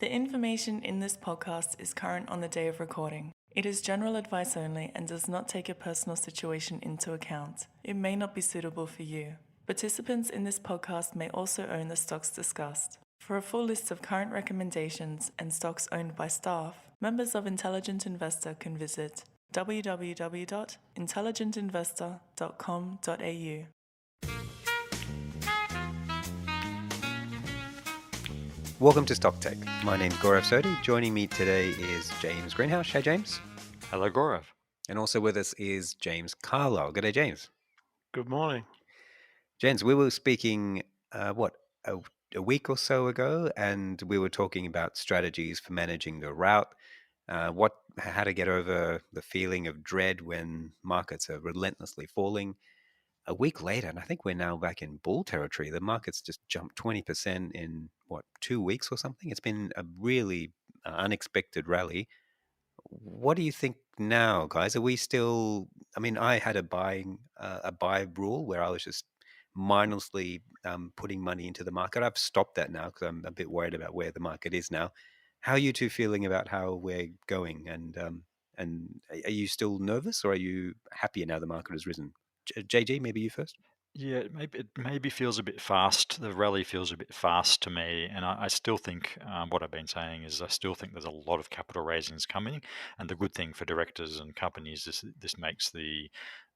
The information in this podcast is current on the day of recording. It is general advice only and does not take your personal situation into account. It may not be suitable for you. Participants in this podcast may also own the stocks discussed. For a full list of current recommendations and stocks owned by staff, members of Intelligent Investor can visit www.intelligentinvestor.com.au. Welcome to Stock Tech. My name's Gaurav Sodhi. Joining me today is James Greenhouse. Hey, James. Hello, Gaurav. And also with us is James Carlisle. Good day, James. Good morning. James, we were speaking, a week or so ago, and we were talking about strategies for managing the rout, how to get over the feeling of dread when markets are relentlessly falling. A week later, and I think we're now back in bull territory, the market's just jumped 20% in, 2 weeks or something? It's been a really unexpected rally. What do you think now, guys? Are we still? I mean, I had a buy rule where I was just mindlessly putting money into the market. I've stopped that now because I'm a bit worried about where the market is now. How are you two feeling about how we're going? And are you still nervous, or are you happier now the market has risen? JG, maybe you first. Yeah, it maybe feels a bit fast. The rally feels a bit fast to me, and I still think what I've been saying is I still think there's a lot of capital raisings coming. And the good thing for directors and companies is this makes the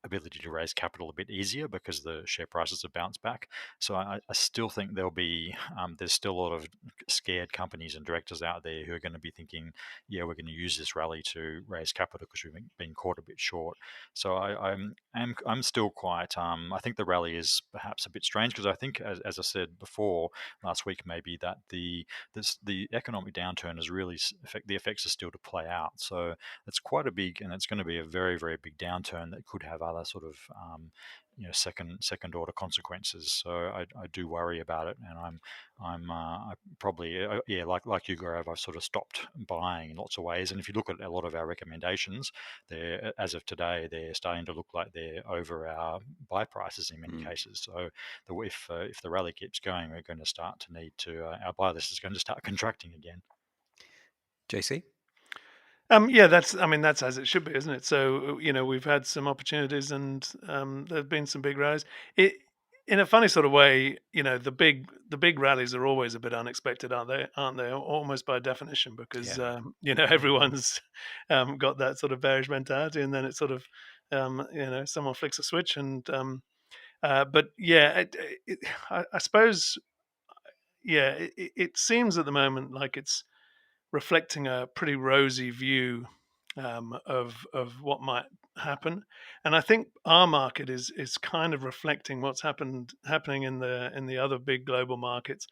ability to raise capital a bit easier because the share prices have bounced back. So I still think there's still a lot of scared companies and directors out there who are going to be thinking, yeah, we're going to use this rally to raise capital because we've been caught a bit short. So I'm still quite. I think the rally is perhaps a bit strange because I think, as I said before last week, maybe that the economic downturn is really the effects are still to play out. So it's quite a big, and it's going to be a very, very big downturn that could have other sort of second order consequences. So I do worry about it, and I probably like you, Gaurav, I've sort of stopped buying in lots of ways. And if you look at a lot of our recommendations, they're, as of today, they're starting to look like they're over our buy prices in many cases. So if the rally keeps going, we're going to start to need to our buy list is going to start contracting again. JC? Yeah, that's as it should be, isn't it? So we've had some opportunities, and there've been some big rallies. In a funny sort of way, the big rallies are always a bit unexpected, aren't they? Almost by definition, because everyone's got that sort of bearish mentality, and then it's sort of someone flicks a switch, and but yeah, I suppose it seems at the moment like it's reflecting a pretty rosy view of what might happen, and I think our market is kind of reflecting what's happening in the other big global markets,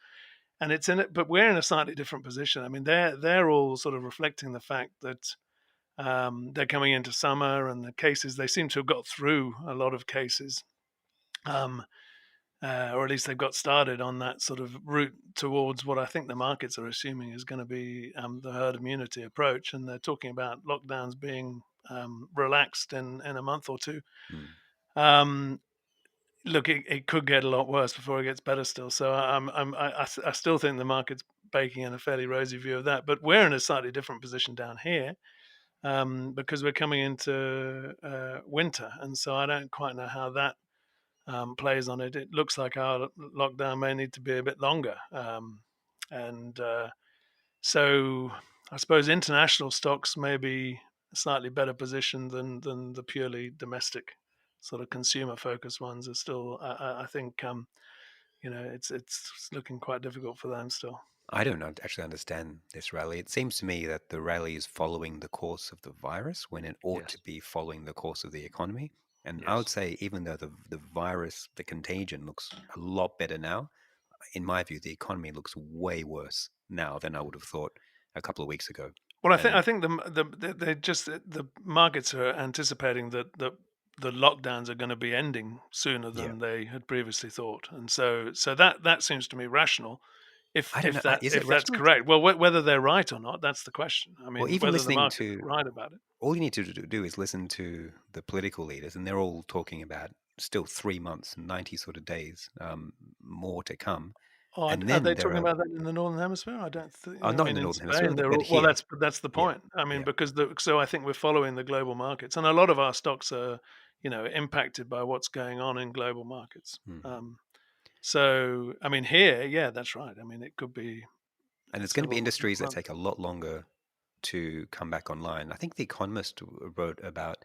and it's in it. But we're in a slightly different position. I mean, they're all sort of reflecting the fact that they're coming into summer, and the cases, they seem to have got through a lot of cases. Or at least they've got started on that sort of route towards what I think the markets are assuming is going to be the herd immunity approach. And they're talking about lockdowns being relaxed in a month or two. Look, it could get a lot worse before it gets better still. So I still think the market's baking in a fairly rosy view of that. But we're in a slightly different position down here because we're coming into winter. And so I don't quite know how that plays on it. It looks like our lockdown may need to be a bit longer, and so I suppose international stocks may be slightly better positioned than the purely domestic sort of consumer focused ones. Are still, I think, it's looking quite difficult for them still. I don't actually understand this rally. It seems to me that the rally is following the course of the virus when it ought to be following the course of the economy. And I would say, even though the virus, the contagion looks a lot better now, in my view, the economy looks way worse now than I would have thought a couple of weeks ago. Well, I think the markets are anticipating that the lockdowns are going to be ending sooner than they had previously thought, and so that seems to me rational. If I don't know. Is it if that's rational? correct, well, whether they're right or not, that's the question. I mean, Well, even whether the listening market's to right about it. all you need to do is listen to the political leaders, and they're all talking about still 3 months, 90 sort of days more to come. Are And they then there talking are about that in the Northern Hemisphere? I don't think. I not in mean, the in Northern Hemisphere, Spain, they're but all, well. here. That's the Yeah, point. I mean, yeah. because so I think we're following the global markets, and a lot of our stocks are, impacted by what's going on in global markets. Mm. So I mean, here, yeah, that's right. I mean, it could be And it's going to be several industries that months. take a lot longer to come back online. I think The Economist wrote about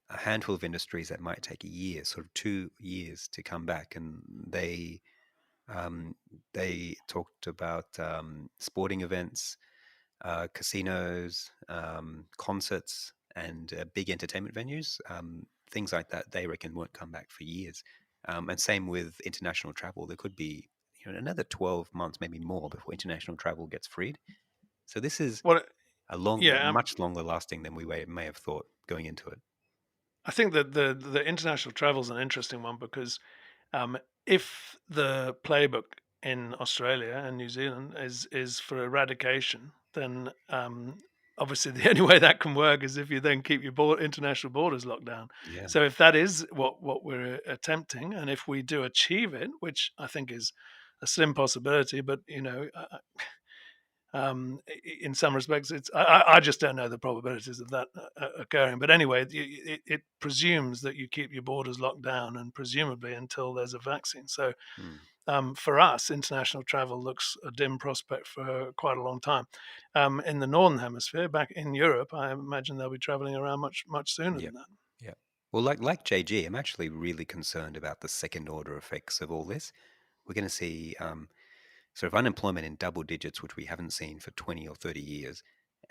a handful of industries that might take a year, sort of 2 years to come back, and um, they talked about sporting events, casinos, concerts, and big entertainment venues. Things like that, they reckon won't come back for years. And same with international travel. There could be another 12 months, maybe more, before international travel gets freed. So this is Well, yeah, much longer lasting than we may have thought going into it. I think that the international travel is an interesting one because if the playbook in Australia and New Zealand is for eradication, then obviously the only way that can work is if you then keep your international borders locked down. Yeah. So if that is what we're attempting, and if we do achieve it, which I think is a slim possibility, but in some respects, I just don't know the probabilities of that occurring. But anyway, it presumes that you keep your borders locked down, and presumably until there's a vaccine. So Mm. for us, international travel looks a dim prospect for quite a long time. In the northern hemisphere, back in Europe, I imagine they'll be traveling around much sooner Yeah. than that. Yeah. Well, like JG, I'm actually really concerned about the second order effects of all this. We're going to see sort of unemployment in double digits, which we haven't seen for 20 or 30 years.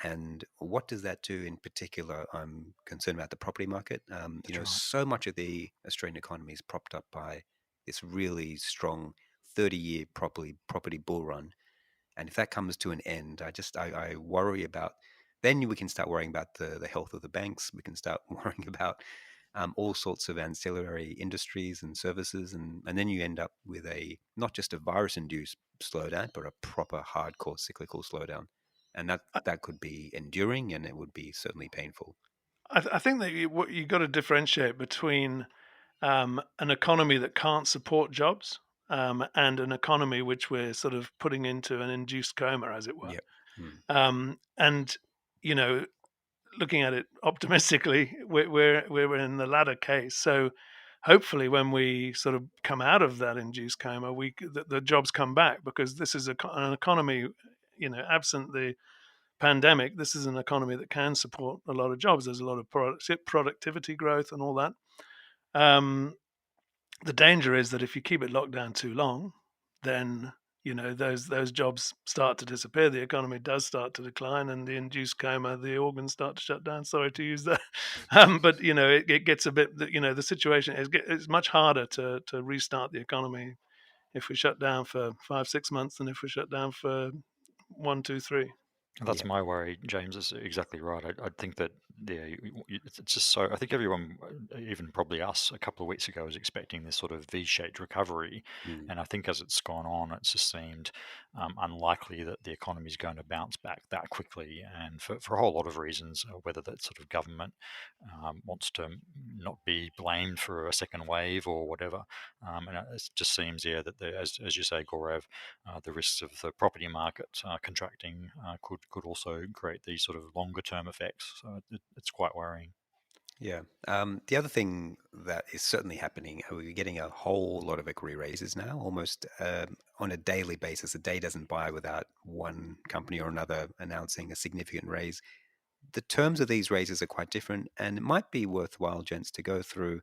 And what does that do in particular? I'm concerned about the property market. That's right. So much of the Australian economy is propped up by this really strong 30-year property bull run. And if that comes to an end, I worry about. Then we can start worrying about the health of the banks. We can start worrying about all sorts of ancillary industries and services, and then you end up with a not just a virus-induced slowdown, but a proper hardcore cyclical slowdown, and that could be enduring, and it would be certainly painful. I think that what you got to differentiate between an economy that can't support jobs and an economy which we're sort of putting into an induced coma, as it were. Yep. Mm. And you know, looking at it optimistically, we're in the latter case. So hopefully, when we sort of come out of that induced coma, the jobs come back because this is an economy, absent the pandemic, this is an economy that can support a lot of jobs. There's a lot of productivity growth and all that. Um, the danger is that if you keep it locked down too long, then those jobs start to disappear. The economy does start to decline, and the induced coma, the organs start to shut down. Sorry to use that, but it gets a bit. The situation is it's much harder to restart the economy if we shut down for 5 6 months than if we shut down for 1 2 3. That's Yeah. my worry. James is exactly right. I think that it's just so. I think everyone, even probably us, a couple of weeks ago, was expecting this sort of V-shaped recovery, Mm. and I think as it's gone on, it's just seemed unlikely that the economy is going to bounce back that quickly, and for a whole lot of reasons, whether that sort of government wants to not be blamed for a second wave or whatever, and it just seems, yeah, that as you say, Gaurav, the risks of the property market contracting could also create these sort of longer term effects. So it's quite worrying. Yeah. The other thing that is certainly happening, we're getting a whole lot of equity raises now, almost on a daily basis. A day doesn't buy without one company or another announcing a significant raise. The terms of these raises are quite different, and it might be worthwhile, gents, to go through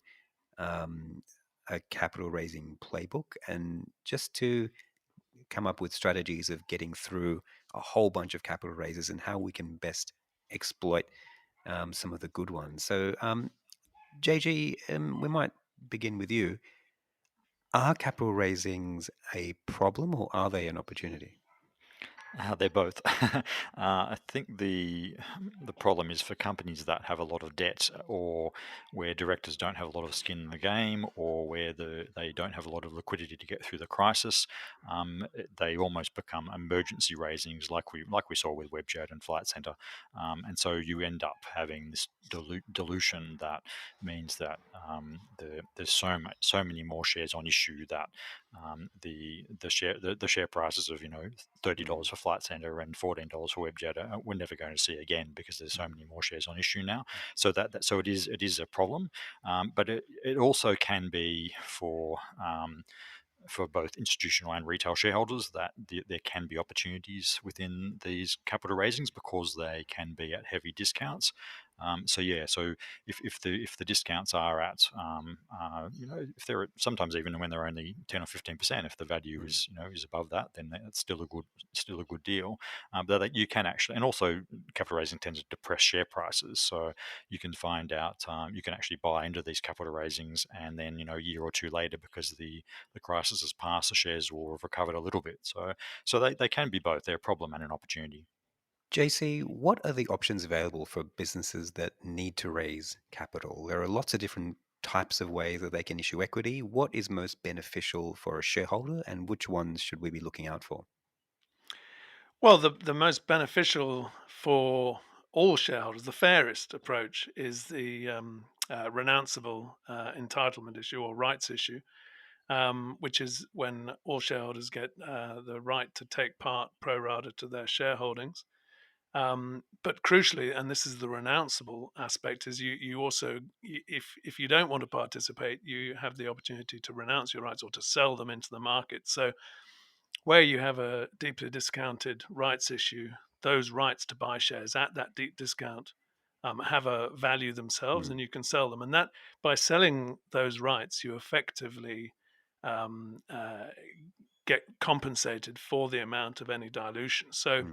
um, a capital raising playbook and just to come up with strategies of getting through a whole bunch of capital raises and how we can best exploit some of the good ones. So, JG, we might begin with you. Are capital raisings a problem or are they an opportunity? They're both. I think the problem is for companies that have a lot of debt, or where directors don't have a lot of skin in the game, or where they don't have a lot of liquidity to get through the crisis. They almost become emergency raisings, like we saw with Webjet and Flight Centre, and so you end up having this dilution that means that there's so many more shares on issue that the share prices of $30 for Flight Centre and $14 for Webjet we're never going to see again, because there's so many more shares on issue now. So so it is a problem, but it also can be for both institutional and retail shareholders that there can be opportunities within these capital raisings because they can be at heavy discounts. So if the discounts are at if they're sometimes even when they're only 10 or 15%, if the value is above that, then it's still a good deal. But you can actually, and also capital raising tends to depress share prices, so you can find out you can actually buy into these capital raisings, and then a year or two later, because the crisis has passed, the shares will have recovered a little bit. So they can be both. They're a problem and an opportunity. JC, what are the options available for businesses that need to raise capital? There are lots of different types of ways that they can issue equity. What is most beneficial for a shareholder, and which ones should we be looking out for? Well, the most beneficial for all shareholders, the fairest approach, is the renounceable entitlement issue or rights issue, which is when all shareholders get the right to take part pro rata to their shareholdings. But crucially, and this is the renounceable aspect, is you also, if you don't want to participate, you have the opportunity to renounce your rights or to sell them into the market. So where you have a deeply discounted rights issue, those rights to buy shares at that deep discount have a value themselves, and you can sell them. And that, by selling those rights, you effectively um, uh, get compensated for the amount of any dilution. So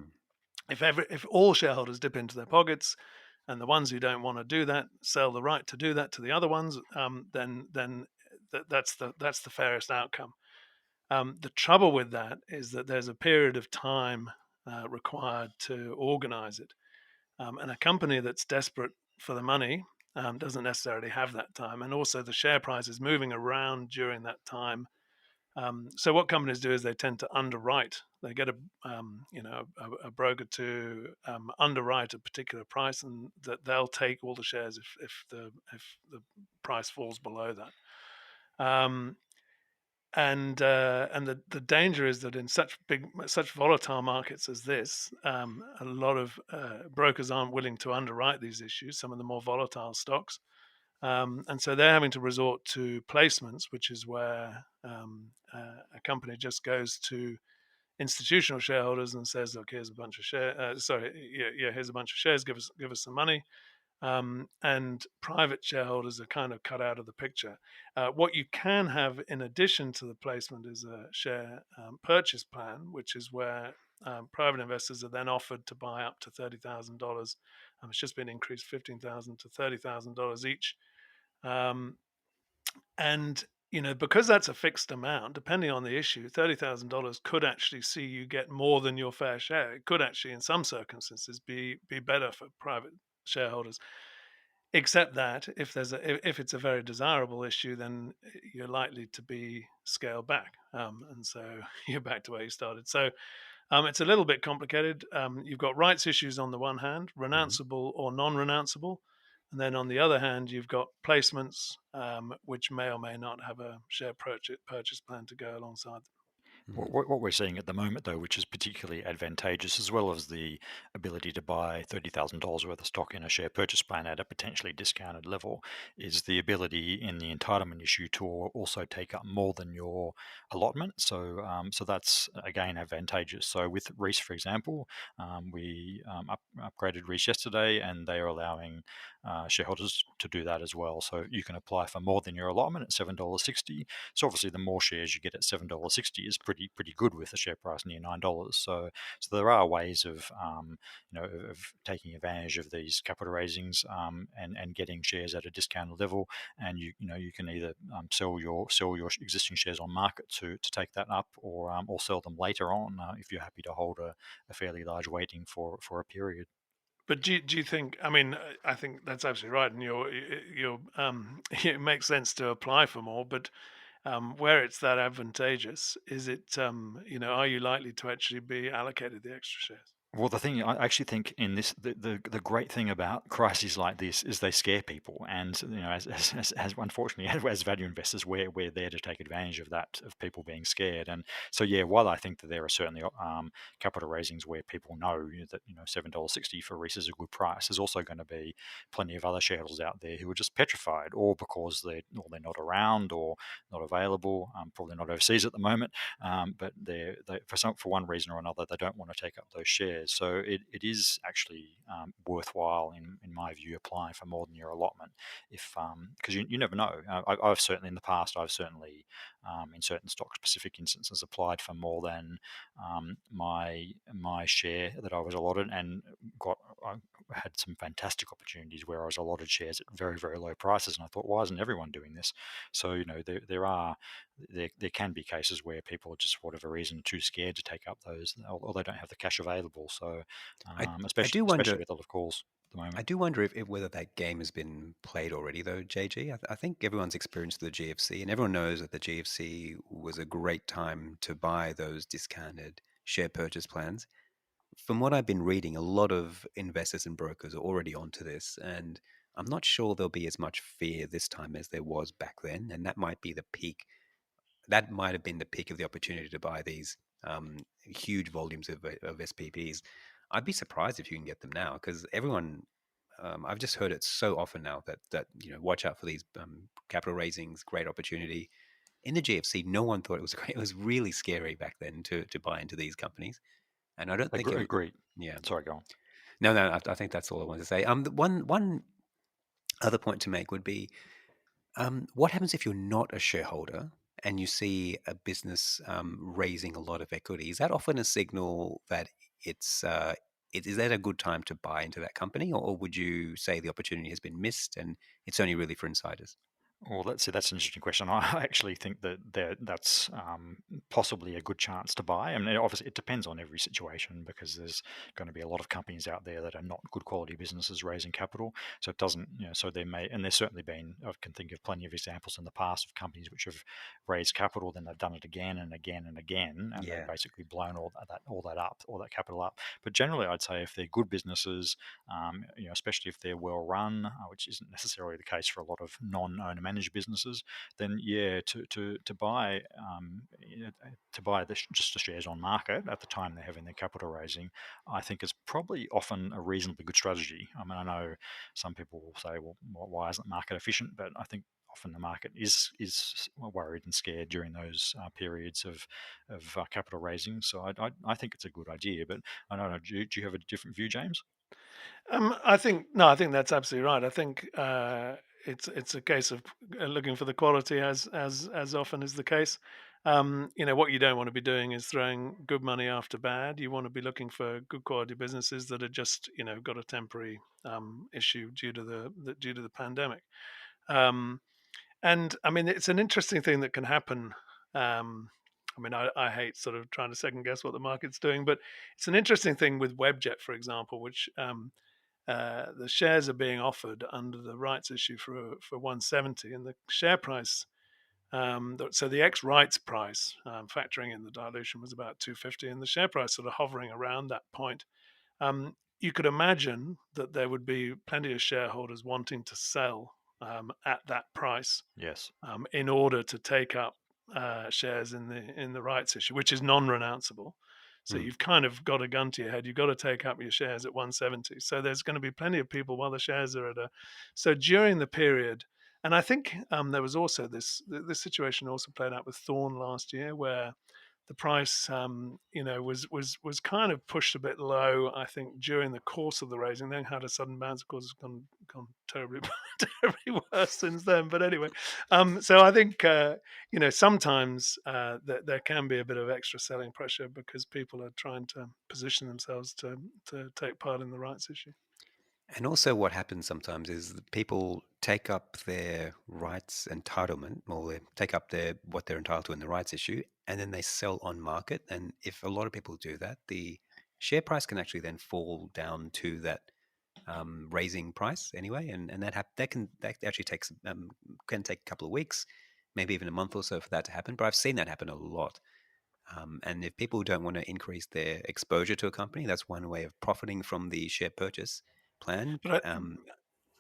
if all shareholders dip into their pockets, and the ones who don't want to do that sell the right to do that to the other ones, then that's the fairest outcome. The trouble with that is that there's a period of time required to organize it. And a company that's desperate for the money doesn't necessarily have that time. And also, the share price is moving around during that time. So what companies do is they tend to underwrite. They get a broker to underwrite a particular price, and that they'll take all the shares if the price falls below that. And the danger is that in such volatile markets as this, a lot of brokers aren't willing to underwrite these issues, some of the more volatile stocks, and so they're having to resort to placements, which is where a company just goes to institutional shareholders and says, "Look, here's a bunch of here's a bunch of shares. Give us some money." And private shareholders are kind of cut out of the picture. What you can have in addition to the placement is a share purchase plan, which is where private investors are then offered to buy up to $30,000. It's just been increased $15,000 to $30,000 each. And because that's a fixed amount, depending on the issue, $30,000 could actually see you get more than your fair share. It could actually, in some circumstances, be better for private shareholders. Except that if it's a very desirable issue, then you're likely to be scaled back, and so you're back to where you started. So it's a little bit complicated. You've got rights issues on the one hand, renounceable or non-renounceable, and then on the other hand, you've got placements, which may or may not have a share purchase plan to go alongside them. What we're seeing at the moment, though, which is particularly advantageous, as well as the ability to buy $30,000 worth of stock in a share purchase plan at a potentially discounted level, is the ability in the entitlement issue to also take up more than your allotment. So that's again advantageous. So with Reese, for example, we upgraded Reese yesterday, and they are allowing shareholders to do that as well. So you can apply for more than your allotment at $7.60. So obviously, the more shares you get at $7.60 is pretty good with the share price near $9. So there are ways of of taking advantage of these capital raisings and getting shares at a discounted level. And you can either sell your existing shares on market to take that up, or sell them later on if you're happy to hold a fairly large weighting for a period. But do you think? I mean, I think that's absolutely right, and it makes sense to apply for more. But where it's that advantageous, is it? Are you likely to actually be allocated the extra shares? Well, the thing I actually think in this, the great thing about crises like this is they scare people, and as unfortunately as value investors, we're there to take advantage of that, of people being scared. And so yeah, while I think that there are certainly capital raisings where people know that $7.60 for Reese is a good price, there's also going to be plenty of other shareholders out there who are just petrified, or because they're not around or not available, probably not overseas at the moment, but they for one reason or another they don't want to take up those shares. So it is actually worthwhile, in my view, applying for more than your allotment, if because you never know. I've certainly in the past, I've certainly in certain stock specific instances applied for more than my share that I was allotted, and I had some fantastic opportunities where I was allotted shares at very, very low prices, and I thought, why isn't everyone doing this? So there can be cases where people are just for whatever reason too scared to take up those, or they don't have the cash available. So I do especially wonder. with a lot of calls at the I moment. do wonder if whether that game has been played already, though, JG. I think everyone's experienced the GFC, and everyone knows that the GFC was a great time to buy those discounted share purchase plans. From what I've been reading, a lot of investors and brokers are already onto this, and I'm not sure there'll be as much fear this time as there was back then, and that might be the peak. That might have been the peak of the opportunity to buy these huge volumes of SPPs. I'd be surprised if you can get them now, because everyone. I've just heard it so often now that watch out for these capital raisings, great opportunity. In the GFC, no one thought it was great. It was really scary back then to buy into these companies, and I don't think it. Agreed. Yeah, Sorry, go on. no, no. I think that's all I wanted to say. The one other point to make would be, what happens if you're not a shareholder and you see a business raising a lot of equity? Is that often a signal that it's is that a good time to buy into that company, or would you say the opportunity has been missed and it's only really for insiders? Well, that's an interesting question. I actually think that's possibly a good chance to buy. I mean, obviously, it depends on every situation, because there's going to be a lot of companies out there that are not good quality businesses raising capital. So it doesn't, so there may, and there's certainly been, I can think of plenty of examples in the past of companies which have raised capital, then they've done it again and again and again, and they've Yeah. basically blown all that capital up. But generally, I'd say if they're good businesses, especially if they're well run, which isn't necessarily the case for a lot of non-owner managed businesses, then yeah, to buy just the shares on market at the time they're having their capital raising, I think is probably often a reasonably good strategy. I mean, I know some people will say, well, why isn't market efficient? But I think often the market is worried and scared during those periods of capital raising. So I think it's a good idea. But I don't know. Do you have a different view, James? I think no, I think that's absolutely right. I think it's a case of looking for the quality, as often is the case. What you don't want to be doing is throwing good money after bad. You want to be looking for good quality businesses that are just got a temporary issue due to the pandemic. Um, and I mean, it's an interesting thing that can happen. I mean, I hate sort of trying to second guess what the market's doing, but it's an interesting thing with Webjet, for example, which the shares are being offered under the rights issue for 170, and the share price. So the ex rights price, factoring in the dilution, was about 250, and the share price sort of hovering around that point. You could imagine that there would be plenty of shareholders wanting to sell at that price Yes. in order to take up shares in the rights issue, which is non-renounceable. So Hmm. you've kind of got a gun to your head. You've got to take up your shares at 170. So there's going to be plenty of people while the shares are at a. So during the period, and I think there was also this situation also played out with Thorn last year, where the price, was kind of pushed a bit low, I think, during the course of the raising. Then had a sudden bounce. Of course, it's gone terribly, terribly worse since then. But anyway, so I think sometimes there can be a bit of extra selling pressure because people are trying to position themselves to take part in the rights issue. And also, what happens sometimes is that people take up their rights entitlement, or they take up their what they're entitled to in the rights issue, and then they sell on market. And if a lot of people do that, the share price can actually then fall down to that raising price anyway, and that actually takes can take a couple of weeks, maybe even a month or so for that to happen. But I've seen that happen a lot. And if people don't want to increase their exposure to a company, that's one way of profiting from the share purchase plan. But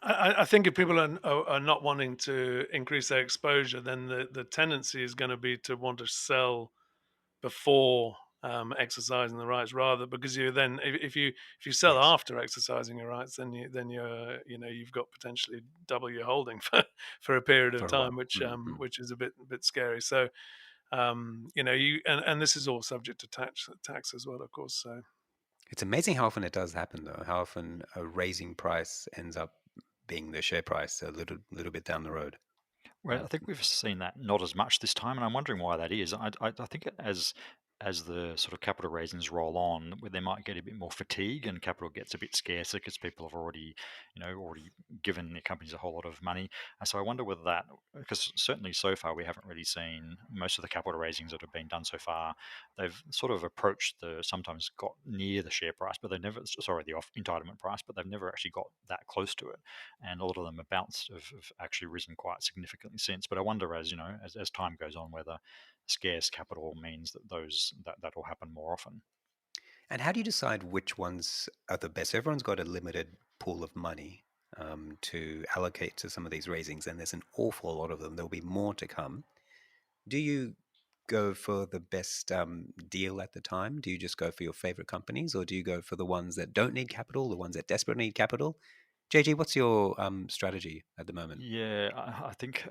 I think if people are not wanting to increase their exposure, then the tendency is going to be to want to sell before exercising the rights, rather, because you then if you sell Yes. after exercising your rights, then you're you've got potentially double your holding for a period of For a while. time, Mm-hmm. which is a bit scary. So you and this is all subject to tax as well, of course. So It's amazing how often it does happen, though. How often a raising price ends up being the share price a little bit down the road. Well, Uh, I think we've seen that not as much this time, and I'm wondering why that is. I think as the sort of capital raisings roll on, where they might get a bit more fatigue and capital gets a bit scarcer because people have already given their companies a whole lot of money. And so I wonder whether that, because certainly so far we haven't really seen most of the capital raisings that have been done so far. They've sort of approached sometimes got near the share price, but they never, sorry, the entitlement price, but they've never actually got that close to it. And a lot of them have actually risen quite significantly since. But I wonder, as time goes on, whether scarce capital means that will happen more often. and how do you decide which ones are the best? Everyone's got a limited pool of money to allocate to some of these raisings, and there's an awful lot of them. There'll be more to come. Do you go for the best deal at the time? Do you just go for your favorite companies, or do you go for the ones that don't need capital, the ones that desperately need capital? JG, what's your strategy at the moment? Yeah, I think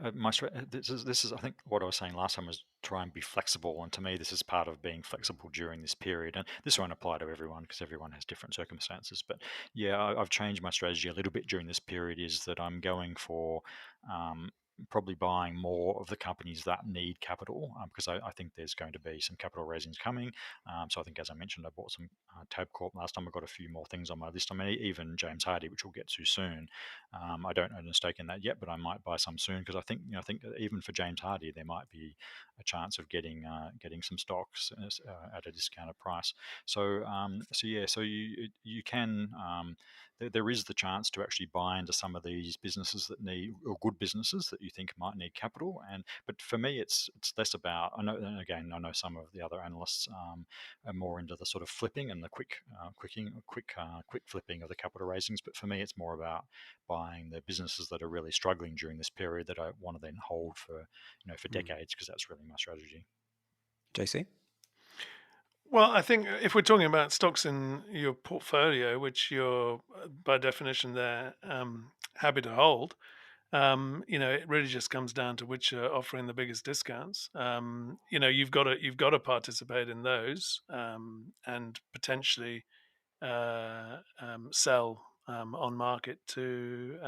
this is I think what I was saying last time was try and be flexible, and to me this is part of being flexible during this period. And this won't apply to everyone because everyone has different circumstances. But yeah, I've changed my strategy a little bit during this period. Is that I'm going for um, probably buying more of the companies that need capital because I think there's going to be some capital raisings coming. So I think, as I mentioned, I bought some Tabcorp last time. I've got a few more things on my list. I mean, even James Hardie, which we'll get to soon. I don't own a stake in that yet, but I might buy some soon because I think that even for James Hardie, there might be a chance of getting some stocks at a discounted price. So yeah, so you can. There is the chance to actually buy into some of these businesses that need, or good businesses that you think might need capital. But for me, it's less about. I know, and again, I know some of the other analysts are more into the sort of flipping and the quick flipping of the capital raisings. But for me, it's more about buying the businesses that are really struggling during this period that I want to then hold for Mm. decades, because that's really my strategy. JC? well, I think if we're talking about stocks in your portfolio, which you're by definition they're happy to hold, it really just comes down to which are offering the biggest discounts. You've got to participate in those, and potentially sell on market to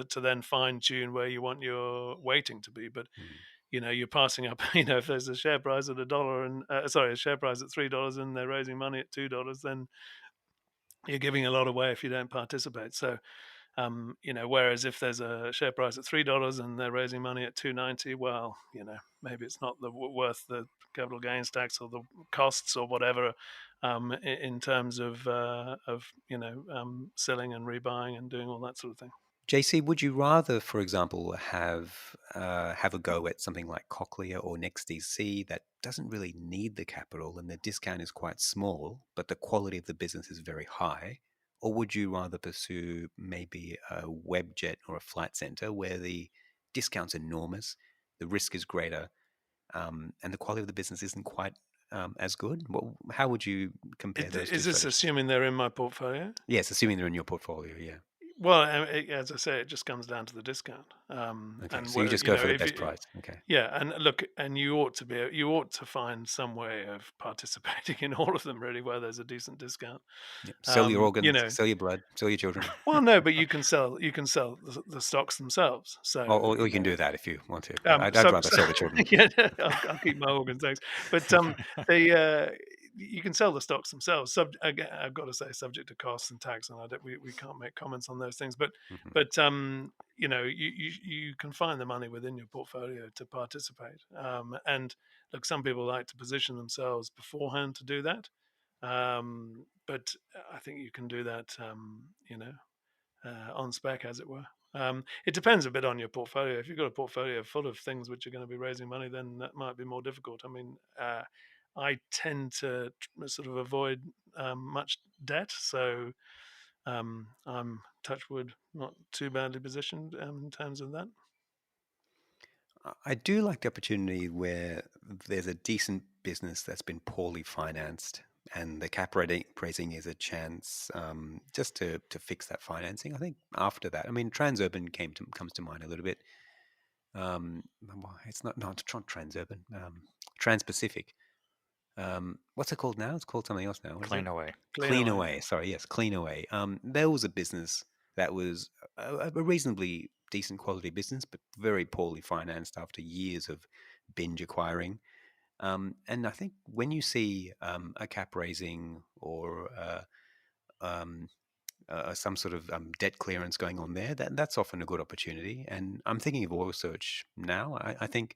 to then fine tune where you want your weighting to be. But Mm. you're passing up. If there's a share price at $1 and a share price at $3 and they're raising money at $2, then you're giving a lot away if you don't participate. So whereas if there's a share price at $3 and they're raising money at 2.90, well, maybe it's not worth the capital gains tax or the costs or whatever, in terms of selling and rebuying and doing all that sort of thing. JC, would you rather, for example, have a go at something like Cochlear or NextDC that doesn't really need the capital and the discount is quite small, but the quality of the business is very high? Or would you rather pursue maybe a Webjet or a Flight Centre where the discount's enormous, the risk is greater, and the quality of the business isn't quite as good? How would you compare those two Is this strategies? assuming they're in my portfolio? Yes, assuming they're in your portfolio, yeah. Well, as I say, it just comes down to the discount, Okay, and so you whether just go for the if best price. Okay. yeah, and look, and you ought to find some way of participating in all of them, really, where there's a decent discount. Yep. Sell your You organs, know, sell your blood, sell your children. well, no, but you can sell the stocks themselves. So Or you can do that if you want to. But I'd so, rather so sell the children. yeah, I'll keep my organs, thanks. But they you can sell the stocks themselves. Again, I've got to say, subject to costs and tax, and we can't make comments on those things. But Mhm. but you can find the money within your portfolio to participate. And look, some people like to position themselves beforehand to do that. But I think you can do that, on spec, as it were. It depends a bit on your portfolio. If you've got a portfolio full of things which are going to be raising money, then that might be more difficult. I mean, I tend to sort of avoid much debt, so I'm, touch wood, not too badly positioned in terms of that. I do like the opportunity where there's a decent business that's been poorly financed, and the raising is a chance just to fix that financing. I think after that, I mean, Transurban comes to mind a little bit. It's not Transurban, Trans-Pacific. What's it called now? It's called something else now. What is it? Cleanaway. Cleanaway. Sorry, yes, Cleanaway. There was a business that was a reasonably decent quality business, but very poorly financed after years of binge acquiring. And I think when you see a cap raising or some sort of debt clearance going on there, that's often a good opportunity. And I'm thinking of Oil Search now. I think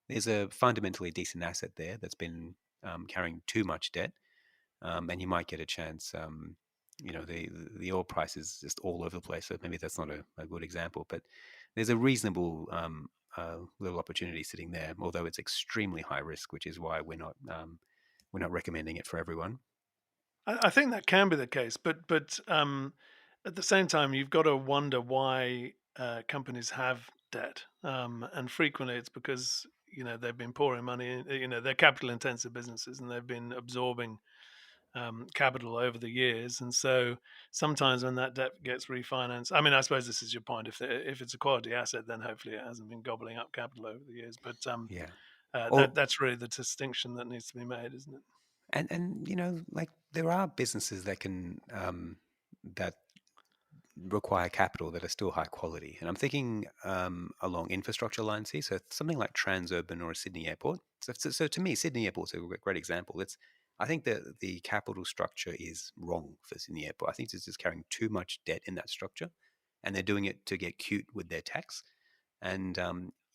there's a fundamentally decent asset there that's been carrying too much debt, and you might get a chance. The oil price is just all over the place, so maybe that's not a good example. But there's a reasonable little opportunity sitting there, although it's extremely high risk, which is why we're not recommending it for everyone. I think that can be the case, but at the same time, you've got to wonder why companies have debt, and frequently it's because they've been pouring money. They're capital intensive businesses, and they've been absorbing capital over the years, and so sometimes when that debt gets refinanced, I mean, I suppose this is your point. If it's a quality asset, then hopefully it hasn't been gobbling up capital over the years. But Yeah. Or that's really the distinction that needs to be made, isn't it? and like there are businesses that require capital that are still high quality. And I'm thinking along infrastructure lines here. So something like Transurban or a Sydney Airport. So to me, Sydney Airport's a great example. I think that the capital structure is wrong for Sydney Airport. I think it's just carrying too much debt in that structure, and they're doing it to get cute with their tax. And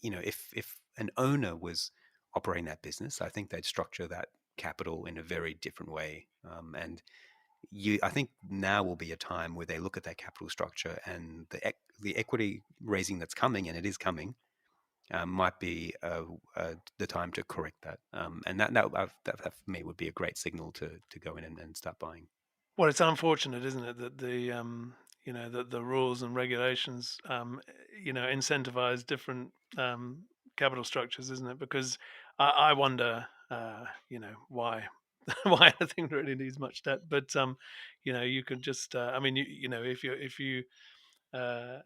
if an owner was operating that business, I think they'd structure that capital in a very different way. And I think now will be a time where they look at that capital structure and the equity raising that's coming, and it is coming, might be the time to correct that. And that for me would be a great signal to go in and start buying. Well, it's unfortunate, isn't it, that the rules and regulations incentivize different capital structures, isn't it? Because I wonder, why why anything really needs much debt. But you could just, I mean, if you uh,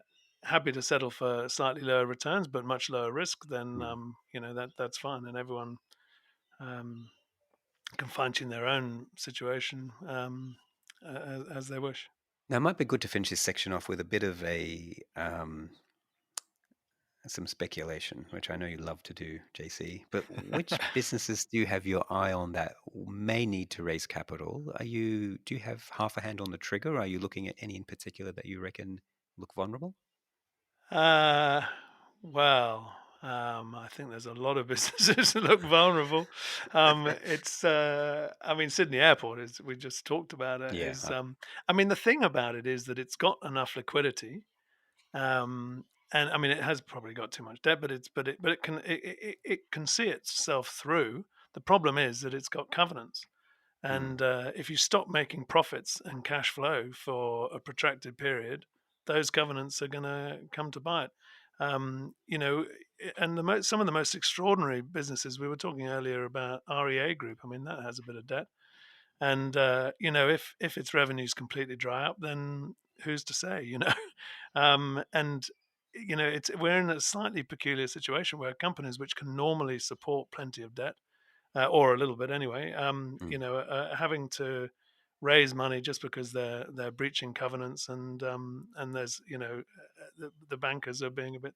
happy to settle for slightly lower returns but much lower risk, then Hmm. that's fine, and everyone um, can fine tune their own situation as they wish. Now, it might be good to finish this section off with a bit of some speculation, which I know you love to do, JC. But which businesses do you have your eye on that may need to raise capital? Do you have half a hand on the trigger? Are you looking at any in particular that you reckon look vulnerable? Uh, well, I think there's a lot of businesses that look vulnerable. I mean, Sydney Airport is, we just talked about it, Yeah. is, I mean, the thing about it is that it's got enough liquidity. Um, and I mean, it has probably got too much debt, but it can see itself through. The problem is that it's got covenants. Hmm. And if you stop making profits and cash flow for a protracted period, those covenants are going to come to bite. And some of the most extraordinary businesses, we were talking earlier about REA Group. I mean, that has a bit of debt. And if its revenues completely dry up, then who's to say? And we're in a slightly peculiar situation where companies which can normally support plenty of debt, or a little bit anyway, Hmm. having to raise money just because they're breaching covenants, and there's the bankers are being a bit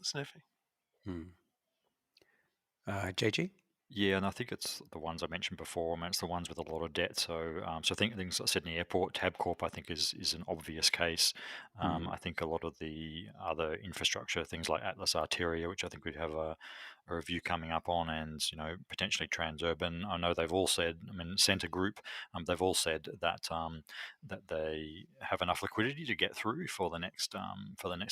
sniffy. Hmm. JG? Yeah, and I think it's the ones I mentioned before. I mean, it's the ones with a lot of debt. So I think things like Sydney Airport, Tabcorp, I think is an obvious case. Hmm. I think a lot of the other infrastructure, things like Atlas Arteria, which I think we have a a review coming up on, and potentially Transurban. I know they've all said, Centre Group, they've all said that that they have enough liquidity to get through for the next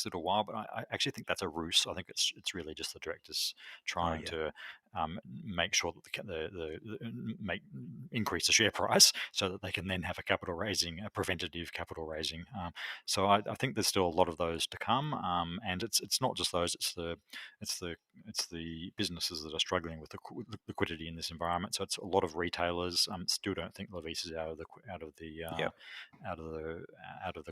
little while. But I actually think that's a ruse. I think it's really just the directors trying to make sure that make increase the share price so that they can then have a preventative capital raising. So I think there's still a lot of those to come, and it's not just those. It's the businesses that are struggling with the liquidity in this environment. So it's a lot of retailers. Still don't think Levis is out of the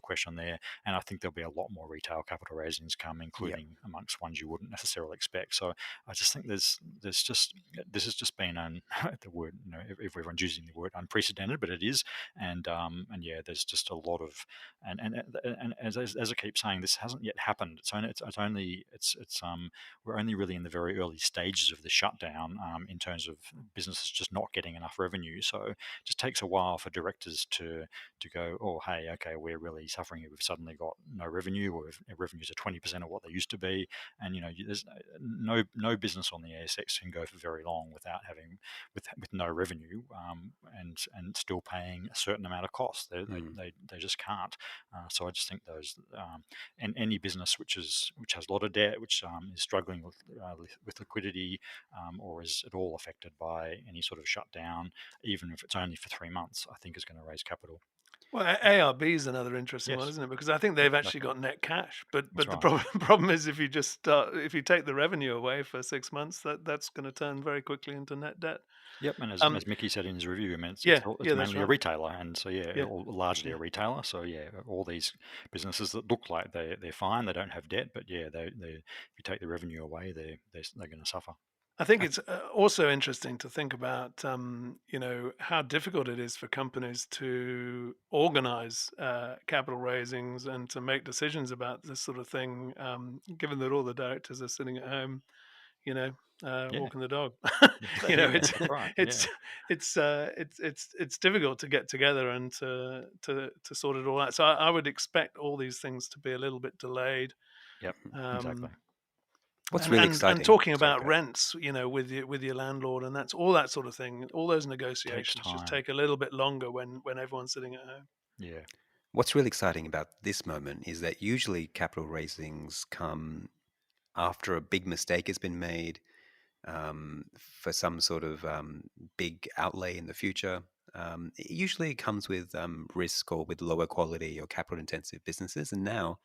question there, and I think there'll be a lot more retail capital raisings come, including amongst ones you wouldn't necessarily expect. So I just think this has just been the word, if everyone's using the word unprecedented, but it is, and there's just a lot of, and as I keep saying, this hasn't yet happened. We're only really in the very early stages of the shutdown, in terms of businesses just not getting enough revenue. So it just takes a while for directors to go, oh, hey, okay, we're really suffering here. We've suddenly got no revenue, or revenues are 20% of what they used to be. And there's no business on the ASX can go for very long without having with no revenue, and still paying a certain amount of cost. They just can't. So I just think those, and any business which has a lot of debt, which is struggling with liquidity, or is at all affected by any sort of shutdown, even if it's only for 3 months, I think is going to raise capital. Well, ARB is another interesting one, Yes. isn't it? Because I think they've actually Exactly. got net cash, but That's the right. problem is if you if you take the revenue away for 6 months, that's going to turn very quickly into net debt. Yep, and Um, as Mickey said in his review, yeah, it's yeah, that's mainly a right. retailer, and so Yeah, or largely yeah. a retailer. So all these businesses that look like they're fine, they don't have debt, but they if you take the revenue away, they're going to suffer. I think it's also interesting to think about, how difficult it is for companies to organize capital raisings and to make decisions about this sort of thing, given that all the directors are sitting at home, you know, Yeah, walking the dog. yeah, It's that's right. Yeah, it's difficult to get together and to sort it all out. So I would expect all these things to be a little bit delayed. yep, exactly. Um, What's and really and exciting? talking Sorry, about go ahead. rents, with your landlord, and that's all that sort of thing. All those Takes negotiations just time. take a little bit longer when everyone's sitting at home. Yeah, What's really exciting about this moment is that usually capital raisings come after a big mistake has been made, for some sort of big outlay in the future. It usually comes with risk or with lower quality or capital intensive businesses. And now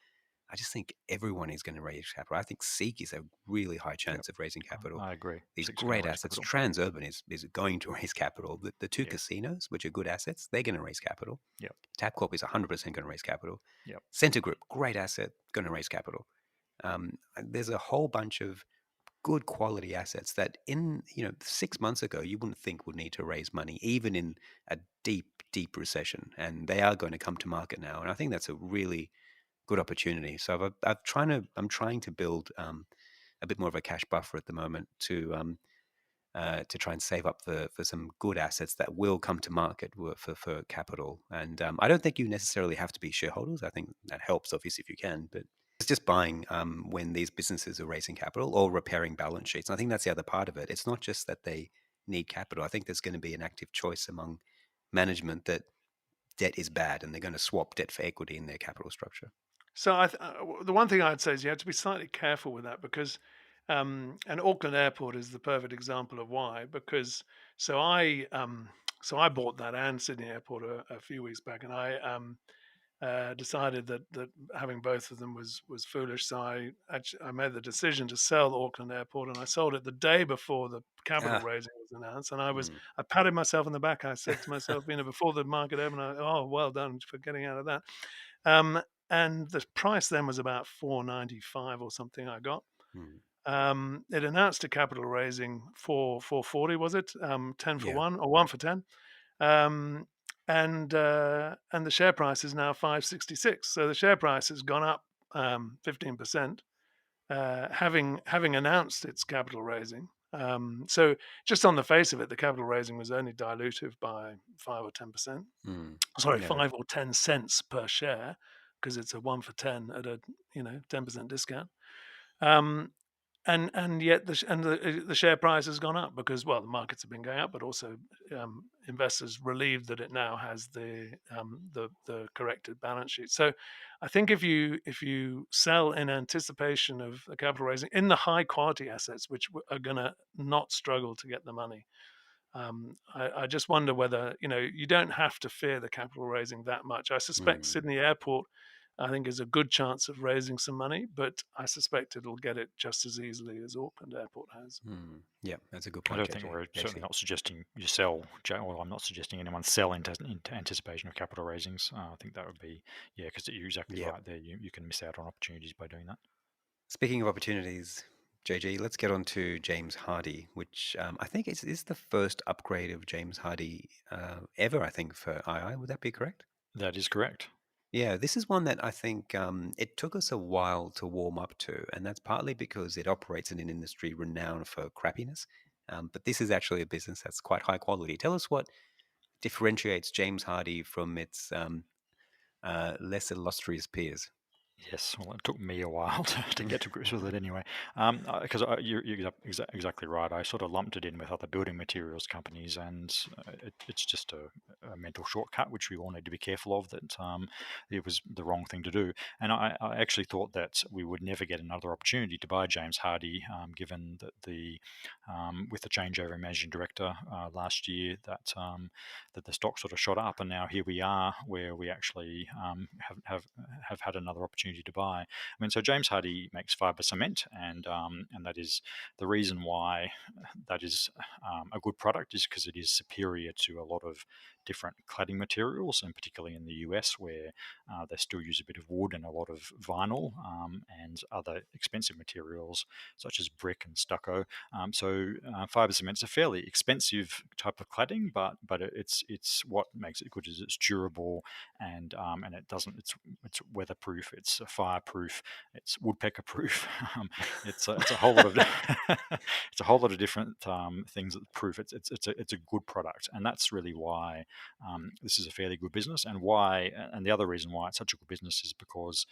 I just think everyone is going to raise capital. I think Seek is a really high yep, chance of raising capital. I agree. These Six going to great raise assets. capital. Transurban is going to raise capital. The two Yeah, casinos, which are good assets, they're going to raise capital. yep, Tabcorp is 100% going to raise capital. yep, Centre Group, great asset, going to raise capital. There's a whole bunch of good quality assets that 6 months ago you wouldn't think would need to raise money even in a deep recession, and they are going to come to market now, and I think that's a really good opportunity. So I'm trying to build a bit more of a cash buffer at the moment to try and save up for some good assets that will come to market for capital. And I don't think you necessarily have to be shareholders. I think that helps, obviously, if you can. But it's just buying when these businesses are raising capital or repairing balance sheets. And I think that's the other part of it. It's not just that they need capital. I think there's going to be an active choice among management that debt is bad, and they're going to swap debt for equity in their capital structure. So the one thing I'd say is you have to be slightly careful with that because, and Auckland Airport is the perfect example of why. Because so I bought that and Sydney Airport a few weeks back, and I decided that having both of them was foolish. So I made the decision to sell the Auckland Airport, and I sold it the day before the capital Ah, raising was announced. And mm, I patted myself on the back. I said to myself, before the market opened, oh, well done for getting out of that. Um, and the price then was about 495 or something. I got. mm, It announced a capital raising for 440, was it? 10 for yeah. 1 or 1 for 10. Um, and the share price is now 566. So the share price has gone up 15%, having announced its capital raising. So just on the face of it, the capital raising was only dilutive by 5 or 10%. Mm, Sorry, no. 5 or 10 cents per share, because it's a 1 for 10 at a 10% discount. Um, and yet the share price has gone up because, well, the markets have been going up, but also investors relieved that it now has the corrected balance sheet. So I think if you sell in anticipation of the capital raising in the high quality assets, which are going to not struggle to get the money, I just wonder whether, you don't have to fear the capital raising that much. I suspect Hmm. Sydney Airport, I think, is a good chance of raising some money, but I suspect it'll get it just as easily as Auckland Airport has. Hmm. Yeah, that's a good I point, don't think we're certainly JC. not suggesting you sell, well, I'm not suggesting anyone sell into anticipation of capital raisings. I think that would be, yeah, because you're exactly Yeah. right there. You can miss out on opportunities by doing that. Speaking of opportunities, JG, let's get on to James Hardie, which I think is the first upgrade of James Hardie ever, I think, for II. Would that be correct? That is correct. Yeah, this is one that I think it took us a while to warm up to, and that's partly because it operates in an industry renowned for crappiness. But this is actually a business that's quite high quality. Tell us what differentiates James Hardie from its less illustrious peers. Yes, well, it took me a while to get to grips with it anyway. Because you're exactly right. I sort of lumped it in with other building materials companies, and it's just a mental shortcut, which we all need to be careful of. That it was the wrong thing to do. And I actually thought that we would never get another opportunity to buy James Hardie, given that with the changeover in managing director last year, that the stock sort of shot up, and now here we are, where we actually have had another opportunity to buy. I mean, so James Hardie makes fibre cement, and that is the reason why that is a good product is because it is superior to a lot of different cladding materials, and particularly in the US, where they still use a bit of wood and a lot of vinyl and other expensive materials such as brick and stucco. So fibre cement is a fairly expensive type of cladding, but it's what makes it good is it's durable, and it doesn't it's weatherproof, it's fireproof, it's woodpecker proof. It's a whole lot of it's a whole lot of different things that prove it's a good product, and that's really why this is a fairly good business, and the other reason why it's such a good business is because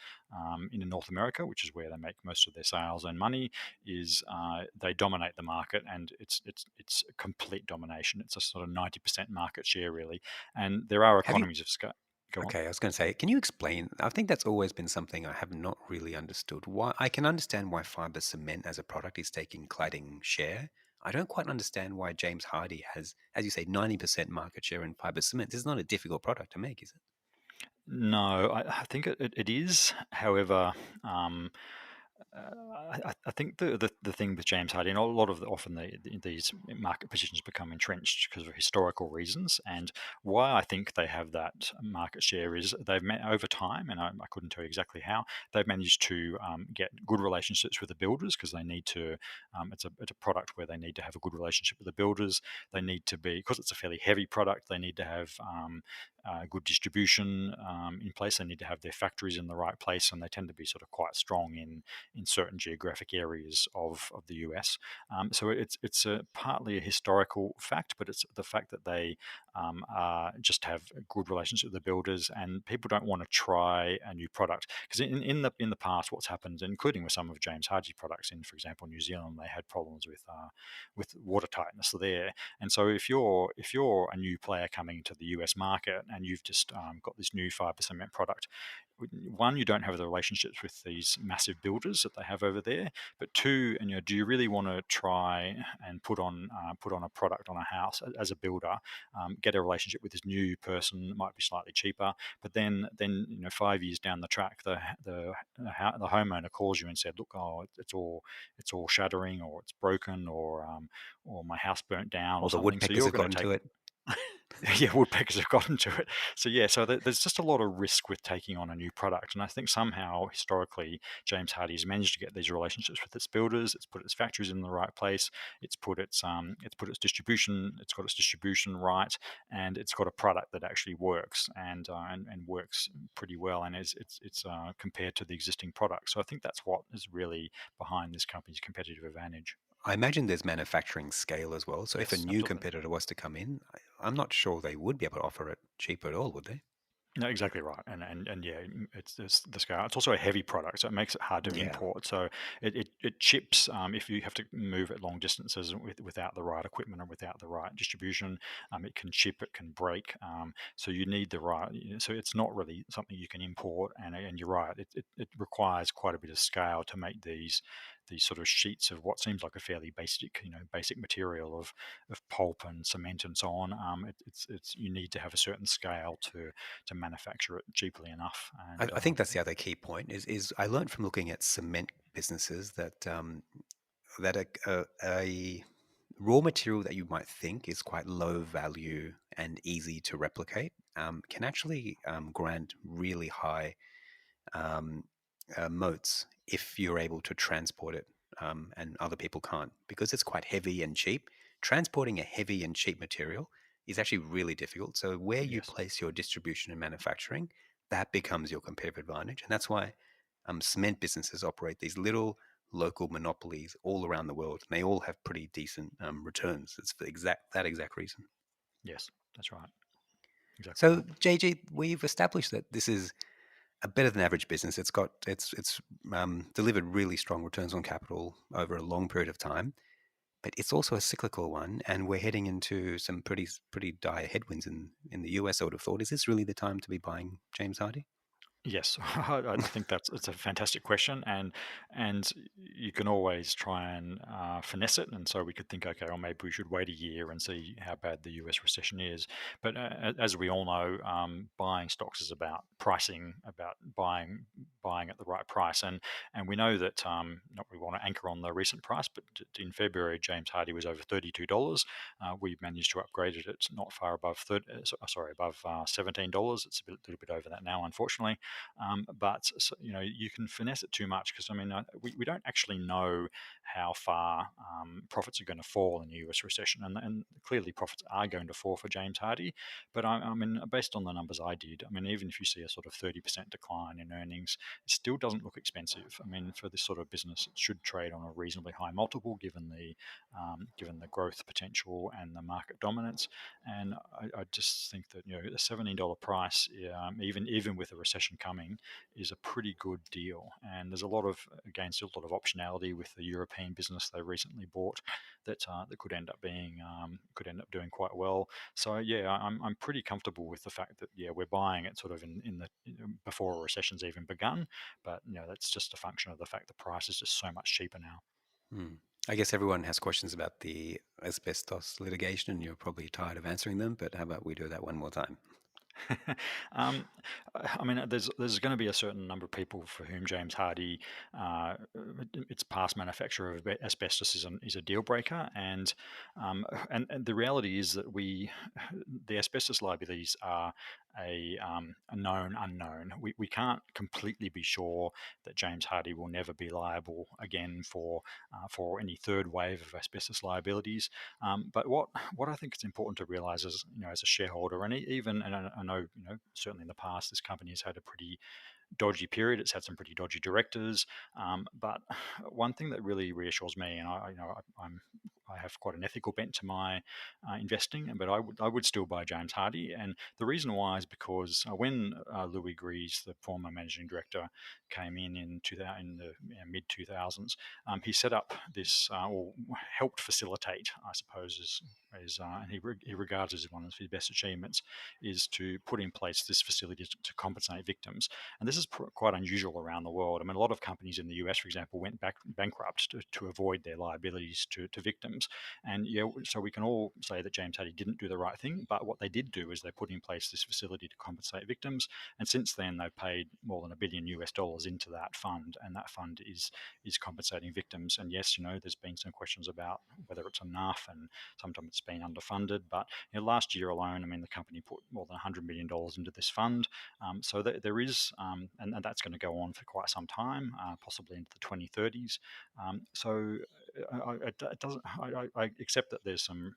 in North America, which is where they make most of their sales and money, is they dominate the market, and it's complete domination. It's a sort of 90% market share really, and there are Have you? economies of scale. Go on. Okay, I was going to say, can you explain? I think that's always been something I have not really understood. Why I can understand why fiber cement as a product is taking cladding share. I don't quite understand why James Hardie has, as you say, 90% market share in fiber cement. This is not a difficult product to make, is it? No, I think it is. However, um, I think the thing with James Hardie, and a lot of these market positions become entrenched because of historical reasons. And why I think they have that market share is they've met over time, and I couldn't tell you exactly how they've managed to get good relationships with the builders, because they need to. It's a product where they need to have a good relationship with the builders. They need to be, because it's a fairly heavy product. They need to have good distribution in place. They need to have their factories in the right place, and they tend to be sort of quite strong in certain geographic areas of the US. So it's partly a historical fact, but it's the fact that they just have a good relationship with the builders, and people don't want to try a new product, because in the past, what's happened, including with some of James Hardie's products, in, for example, New Zealand, they had problems with water tightness there. And so if you're a new player coming into the US market and you've just got this new fibre cement product, one, you don't have the relationships with these massive builders that they have over there, but two, and do you really want to try and put on a product on a house as a builder, get a relationship with this new person that might be slightly cheaper, but then 5 years down the track, the homeowner calls you and said, look, oh, it's all shattering, or it's broken, or my house burnt down or Or the something. So woodpeckers you're have going gotten to take to it. yeah, woodpeckers have gotten to it. So there's just a lot of risk with taking on a new product, and I think somehow historically James Hardie has managed to get these relationships with its builders. It's put its factories in the right place. It's put its distribution. It's got its distribution right, and it's got a product that actually works and works pretty well, and it's compared to the existing product. So I think that's what is really behind this company's competitive advantage. I imagine there's manufacturing scale as well. So if a Yes, new absolutely. competitor was to come in, I'm not sure they would be able to offer it cheaper at all, would they? No, exactly right, and yeah, it's the scale. It's also a heavy product, so it makes it hard to Yeah. import. So it chips if you have to move it long distances without the right equipment or without the right distribution. It can chip, it can break. So you need the right. So it's not really something you can import. And you're right, it requires quite a bit of scale to make these sort of sheets of what seems like a fairly basic material of pulp and cement and so on. It's you need to have a certain scale to manufacture it cheaply enough. And I think that's the other key point is I learned from looking at cement businesses that that a raw material that you might think is quite low value and easy to replicate can actually grant really high um, moats if you're able to transport it and other people can't because it's quite heavy and cheap. Transporting a heavy and cheap material is actually really difficult. So where you yes, place your distribution and manufacturing, that becomes your competitive advantage. And that's why cement businesses operate these little local monopolies all around the world, and they all have pretty decent returns. It's for that exact reason. yes, that's right, exactly So, right. JG, we've established that this is a better than average business. It's delivered really strong returns on capital over a long period of time, but it's also a cyclical one, and we're heading into some pretty dire headwinds in the US. I would have thought, is this really the time to be buying James Hardie? Yes, I think it's a fantastic question, and you can always try and finesse it. And so we could think, okay, well, maybe we should wait a year and see how bad the U.S. recession is. But as we all know, buying stocks is about pricing, about buying at the right price, and we know that not we want to anchor on the recent price, but in February, James Hardie was over $32. We managed to upgrade it. It's not far above above $17. It's a little bit over that now, unfortunately. But so, you can finesse it too much because we don't actually know how far profits are going to fall in the US recession, and clearly profits are going to fall for James Hardie. But I mean, based on the numbers I did, I mean, even if you see a sort of 30% decline in earnings, it still doesn't look expensive. I mean, for this sort of business, it should trade on a reasonably high multiple given the growth potential and the market dominance. And I just think that a $17 price, even with a recession coming, is a pretty good deal. And there's still a lot of optionality with the European business they recently bought that could end up doing quite well. So yeah, I'm pretty comfortable with the fact that we're buying it sort of in the before a recession's even begun. But that's just a function of the fact the price is just so much cheaper now. Hmm. I guess everyone has questions about the asbestos litigation, and you're probably tired of answering them. But how about we do that one more time? um, I mean, there's going to be a certain number of people for whom James Hardie, uh, its past manufacture of asbestos is a deal breaker, and the reality is that the asbestos liabilities are a known unknown. We can't completely be sure that James Hardie will never be liable again for any third wave of asbestos liabilities. But what I think it's important to realize is, as a shareholder, and I know, certainly in the past, this company has had a pretty dodgy period. It's had some pretty dodgy directors. But one thing that really reassures me, and I have quite an ethical bent to my investing, but I would still buy James Hardie, and the reason why is because when Louis Gries, the former managing director, came in the mid 2000s, he set up this or helped facilitate, I suppose, and he regards as one of his best achievements, is to put in place this facility to compensate victims. And this is quite unusual around the world. I mean, a lot of companies in the US, for example, went bankrupt to avoid their liabilities to victims. And so we can all say that James Hardie didn't do the right thing, but what they did do is they put in place this facility to compensate victims. And since then, they've paid more than $1 billion into that fund, and that fund is compensating victims. And yes, there's been some questions about whether it's enough, and sometimes it's been underfunded. But last year alone, I mean, the company put more than $100 million into this fund. So there is, and that's going to go on for quite some time, possibly into the 2030s. So it doesn't. I accept that there's some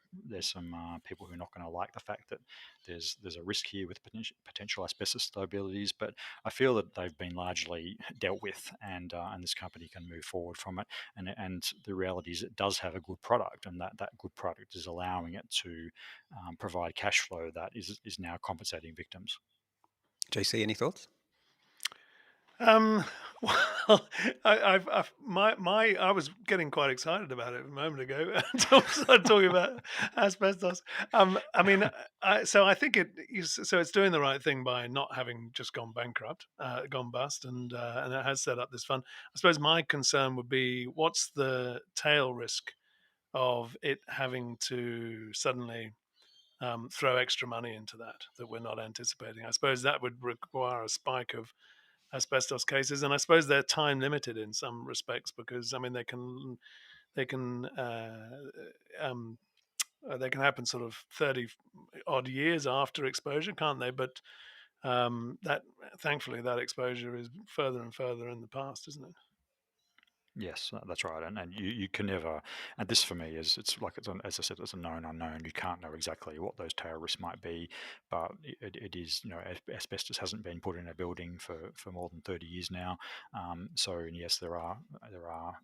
people who are not going to like the fact that there's a risk here with potential asbestos liabilities, but I feel that they've been largely dealt with, and this company can move forward from it. And the reality is, it does have a good product, and that good product is allowing it to provide cash flow that is now compensating victims. JC, any thoughts? Um, well, I was getting quite excited about it a moment ago until we started talking about asbestos. I mean, so I think so it's doing the right thing by not having just gone bankrupt, gone bust, and it has set up this fund. I suppose my concern would be what's the tail risk of it having to suddenly throw extra money into that we're not anticipating. I suppose that would require a spike of asbestos cases, and I suppose they're time limited in some respects because I mean they can they can happen sort of 30 odd years after exposure, can't they? But that thankfully that exposure is further and further in the past, isn't it? Yes, that's right, and you can never. And this for me is as I said, it's a known unknown. You can't know exactly what those tail risks might be, but it is asbestos hasn't been put in a building for more than 30 years now. So and yes, there are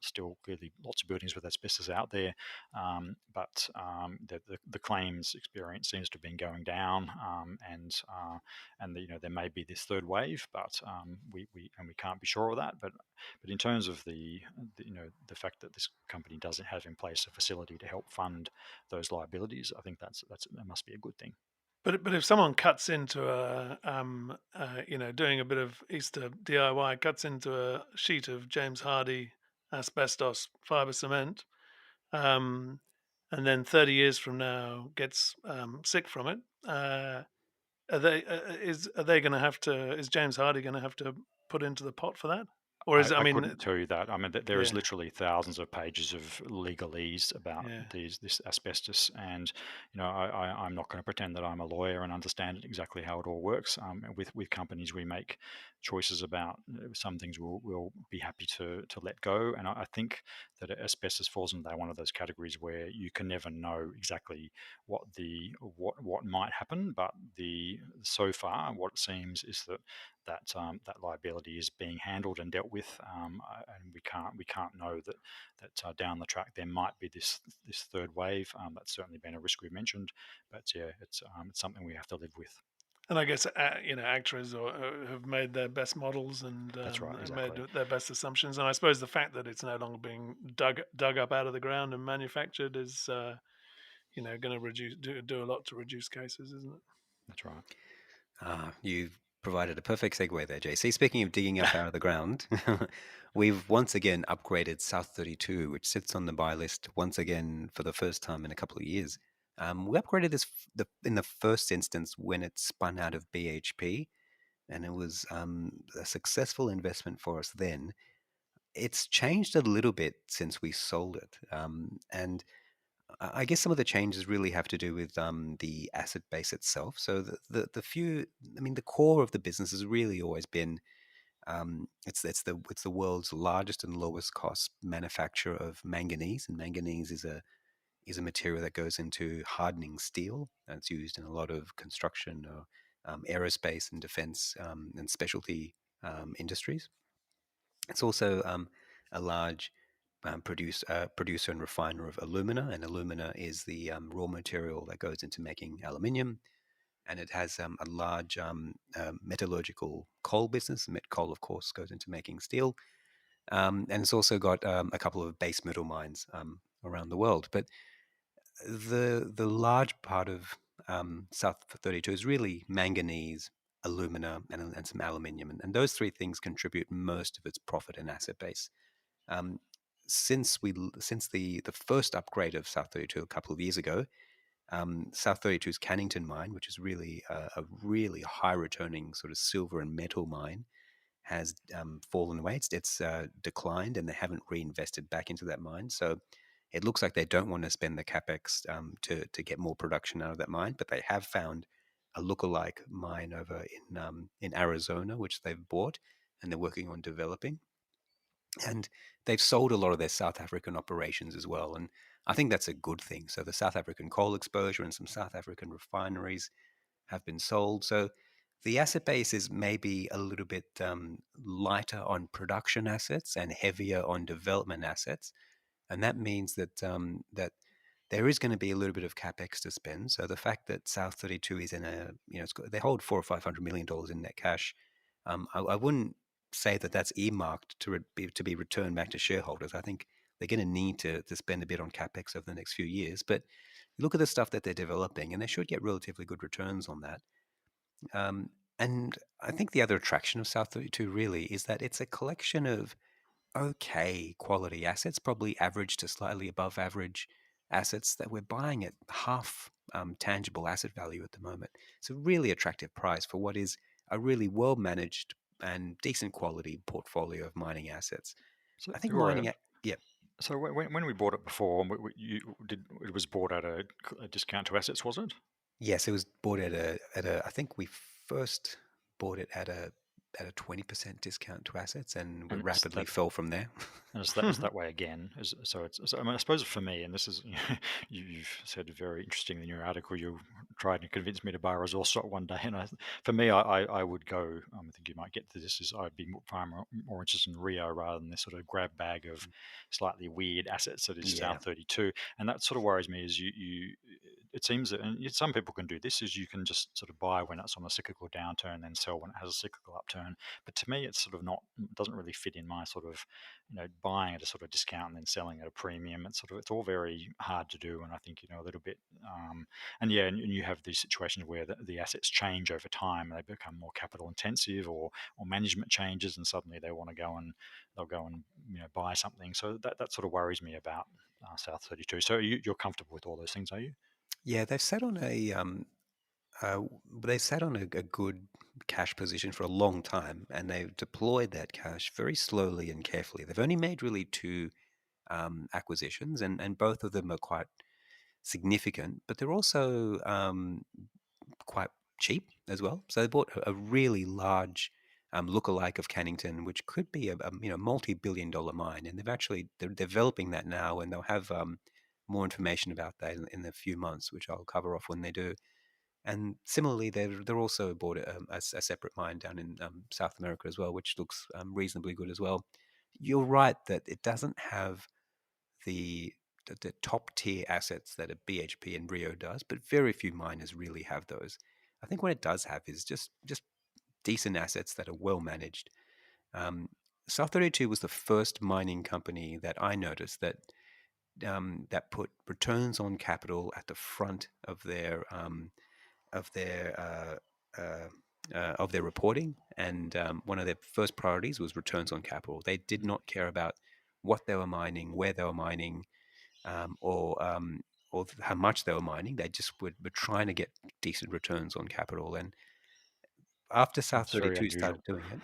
still clearly lots of buildings with asbestos out there, but the claims experience seems to have been going down, and there may be this third wave, but we can't be sure of that, but in terms of the fact that this company doesn't have in place a facility to help fund those liabilities, I think that must be a good thing. But if someone cuts into doing a bit of Easter DIY, cuts into a sheet of James Hardie asbestos fiber cement, um, and then 30 years from now gets sick from it, are they going to have to? Is James Hardie going to have to put into the pot for that, or is it? I I mean, couldn't tell you that. I mean, there is yeah, literally thousands of pages of legalese about yeah. this asbestos, and I'm not going to pretend that I'm a lawyer and understand exactly how it all works. With companies, we make choices about some things we'll be happy to let go, and I think that asbestos falls into one of those categories where you can never know exactly what might happen, but so far what it seems is that liability is being handled and dealt with, and we can't know that down the track there might be this third wave. That's certainly been a risk we've mentioned, but yeah, it's something we have to live with. And I guess actors have made their best models and That's right, made exactly. their best assumptions. And I suppose the fact that it's no longer being dug up out of the ground and manufactured is going to do a lot to reduce cases, isn't it? That's right. You've provided a perfect segue there, JC. Speaking of digging up out of the ground, we've once again upgraded South32, which sits on the buy list once again for the first time in a couple of years. We upgraded this in the first instance when it spun out of BHP, and it was a successful investment for us then. It's changed a little bit since we sold it, and I guess some of the changes really have to do with the asset base itself. So the core of the business has really always been it's the world's largest and lowest cost manufacturer of manganese, and manganese is a material that goes into hardening steel. And it's used in a lot of construction or aerospace and defense and specialty industries. It's also a large producer and refiner of alumina, and alumina is the raw material that goes into making aluminium. And it has a large metallurgical coal business. Met coal, of course, goes into making steel. And it's also got a couple of base metal mines around the world. But the large part of South 32 is really manganese, alumina, and some aluminium. And those three things contribute most of its profit and asset base. Um, since the first upgrade of South 32 a couple of years ago, South 32's Cannington mine, which is really a really high returning sort of silver and metal mine, has fallen away. It's declined, and they haven't reinvested back into that mine. So it looks like they don't want to spend the capex to get more production out of that mine. But they have found a lookalike mine over in Arizona, which they've bought, and they're working on developing. And they've sold a lot of their South African operations as well. And I think that's a good thing. So the South African coal exposure and some South African refineries have been sold. So the asset base is maybe a little bit lighter on production assets and heavier on development assets. And that means that there is going to be a little bit of capex to spend. So the fact that South32 is in a, they hold $400 or $500 million in net cash. I wouldn't say that that's earmarked to be returned back to shareholders. I think they're going to need to spend a bit on capex over the next few years. But you look at the stuff that they're developing, and they should get relatively good returns on that. And I think the other attraction of South32 really is that it's a collection of okay quality assets, probably average to slightly above average assets that we're buying at half tangible asset value at the moment. It's a really attractive price for what is a really well managed and decent quality portfolio of mining assets. So, I think Gaurav, yeah, so when we bought it before, it was bought at a discount to assets, was it? yes, it was bought at a. I think we first bought it at a 20% discount to assets, and we And it's rapidly that fell from there. And it's that way again. So I mean, I suppose for me, and this is you've said very interesting in your article. You tried to convince me to buy a resource stock one day, and for me, I would go. I think you might get to this. Is I'd be far more interested in Rio rather than this sort of grab bag of slightly weird assets that is Yeah, South32, and that sort of worries me. Is it seems that, and some people can do this, is you can just sort of buy when it's on a cyclical downturn, and then sell when it has a cyclical upturn. But to me, it's sort of not, doesn't really fit in my sort of, buying at a sort of discount and then selling at a premium. It's all very hard to do, and I think a little bit. And yeah, and you have these situations where the assets change over time; they become more capital intensive, or management changes, and suddenly they'll go and buy something. So that sort of worries me about South32. So you're comfortable with all those things, are you? yeah, uh, they've sat on a good cash position for a long time, and they've deployed that cash very slowly and carefully. They've only made really two acquisitions, and both of them are quite significant, but they're also quite cheap as well. So they bought a really large lookalike of Cannington, which could be a multi-billion-dollar mine, and they're developing that now, and they'll have more information about that in a few months, which I'll cover off when they do. And similarly, they're also bought a separate mine down in South America as well, which looks reasonably good as well. You're right that it doesn't have the the top tier assets that a BHP and Rio does, but very few miners really have those. I think what it does have is just decent assets that are well managed. Um, South32 was the first mining company that I noticed that put returns on capital at the front of their of their reporting, and one of their first priorities was returns on capital. They did not care about what they were mining, where they were mining, um, or um, or how much they were mining. They just were trying to get decent returns on capital. And after It's very South32 unusual. started doing it,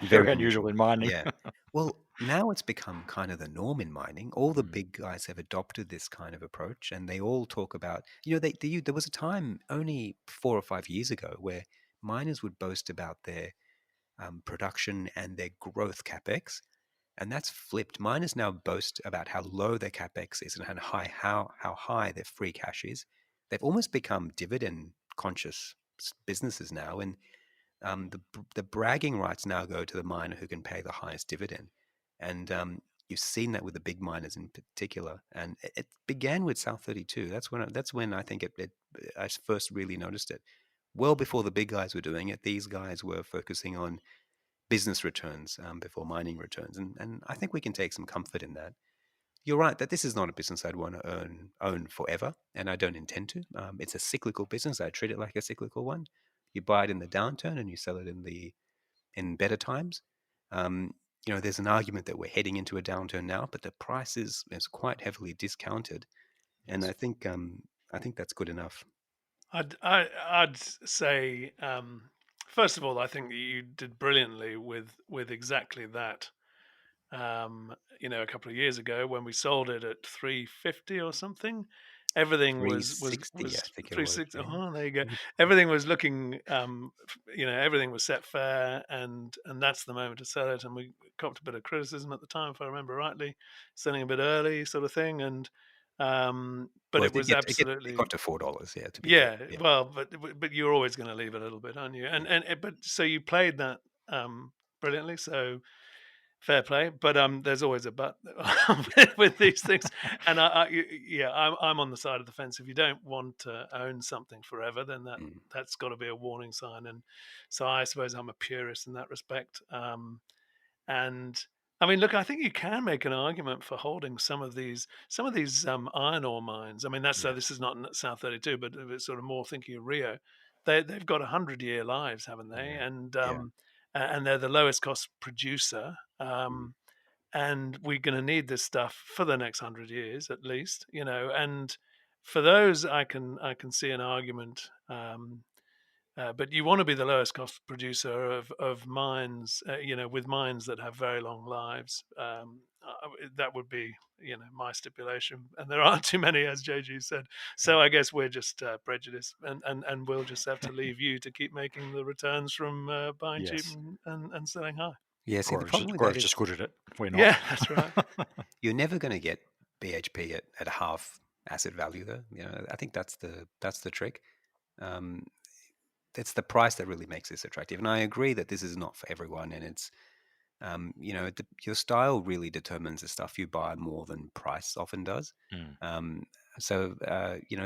very Very unusual unusual. in mining. Yeah. Well, now it's become kind of the norm in mining. All the Mm. big guys have adopted this kind of approach, and they all talk about, there was a time only 4 or 5 years ago where miners would boast about their production and their growth capex, and that's flipped. Miners now boast about how low their capex is and how high their free cash is. They've almost become dividend conscious businesses now, and the bragging rights now go to the miner who can pay the highest dividend. And you've seen that with the big miners in particular. And it began with South32. That's when I think I first really noticed it. Well before the big guys were doing it, these guys were focusing on business returns before mining returns. And I think we can take some comfort in that. You're right that this is not a business I'd want to own forever, and I don't intend to. It's a cyclical business. I treat it like a cyclical one. You buy it in the downturn and you sell it in better times. Um, there's an argument that we're heading into a downturn now, but the price is quite heavily discounted, and Yes. I think that's good enough. I'd say, first of all, I think that you did brilliantly with exactly that. A couple of years ago when we sold it at 350 or something, everything $360, I was think it was. 360. Yeah. Oh, there you go. Everything was looking, everything was set fair, and that's the moment to sell it. And we copped a bit of criticism at the time, if I remember rightly, selling a bit early, sort of thing. And but Well, it was it absolutely. got to $4. Yeah, to be fair. Yeah, Yeah. well, but you're always going to leave it a little bit, aren't you? Yeah. But so you played that brilliantly. So Fair play, but there's always a but with these things, and yeah, I'm on the side of the fence. If you don't want to own something forever, then Mm, that's got to be a warning sign. And so I suppose I'm a purist in that respect. And I mean, look, I think you can make an argument for holding some of these iron ore mines. I mean, that's yeah, this is not South32, but it's sort of more thinking of Rio. They've got 100-year lives, haven't they? yeah, And yeah. and they're the lowest cost producer. Mm, And we're going to need this stuff for the next 100 years at least, And for those, I can see an argument. But you want to be the lowest cost producer of mines, with mines that have very long lives. That would be, my stipulation. And there aren't too many, as JG said. yeah. So I guess we're just prejudiced, and we'll just have to leave you to keep making the returns from buying cheap Yes. and selling high. Yeah, see, the problem with that Or just is good at it. We're not. Yeah, that's right. you're never going to get BHP at half asset value, though. I think that's the trick. Um, it's the price that really makes this attractive, and I agree that this is not for everyone, and it's your style really determines the stuff you buy more than price often does. Mm. Um, so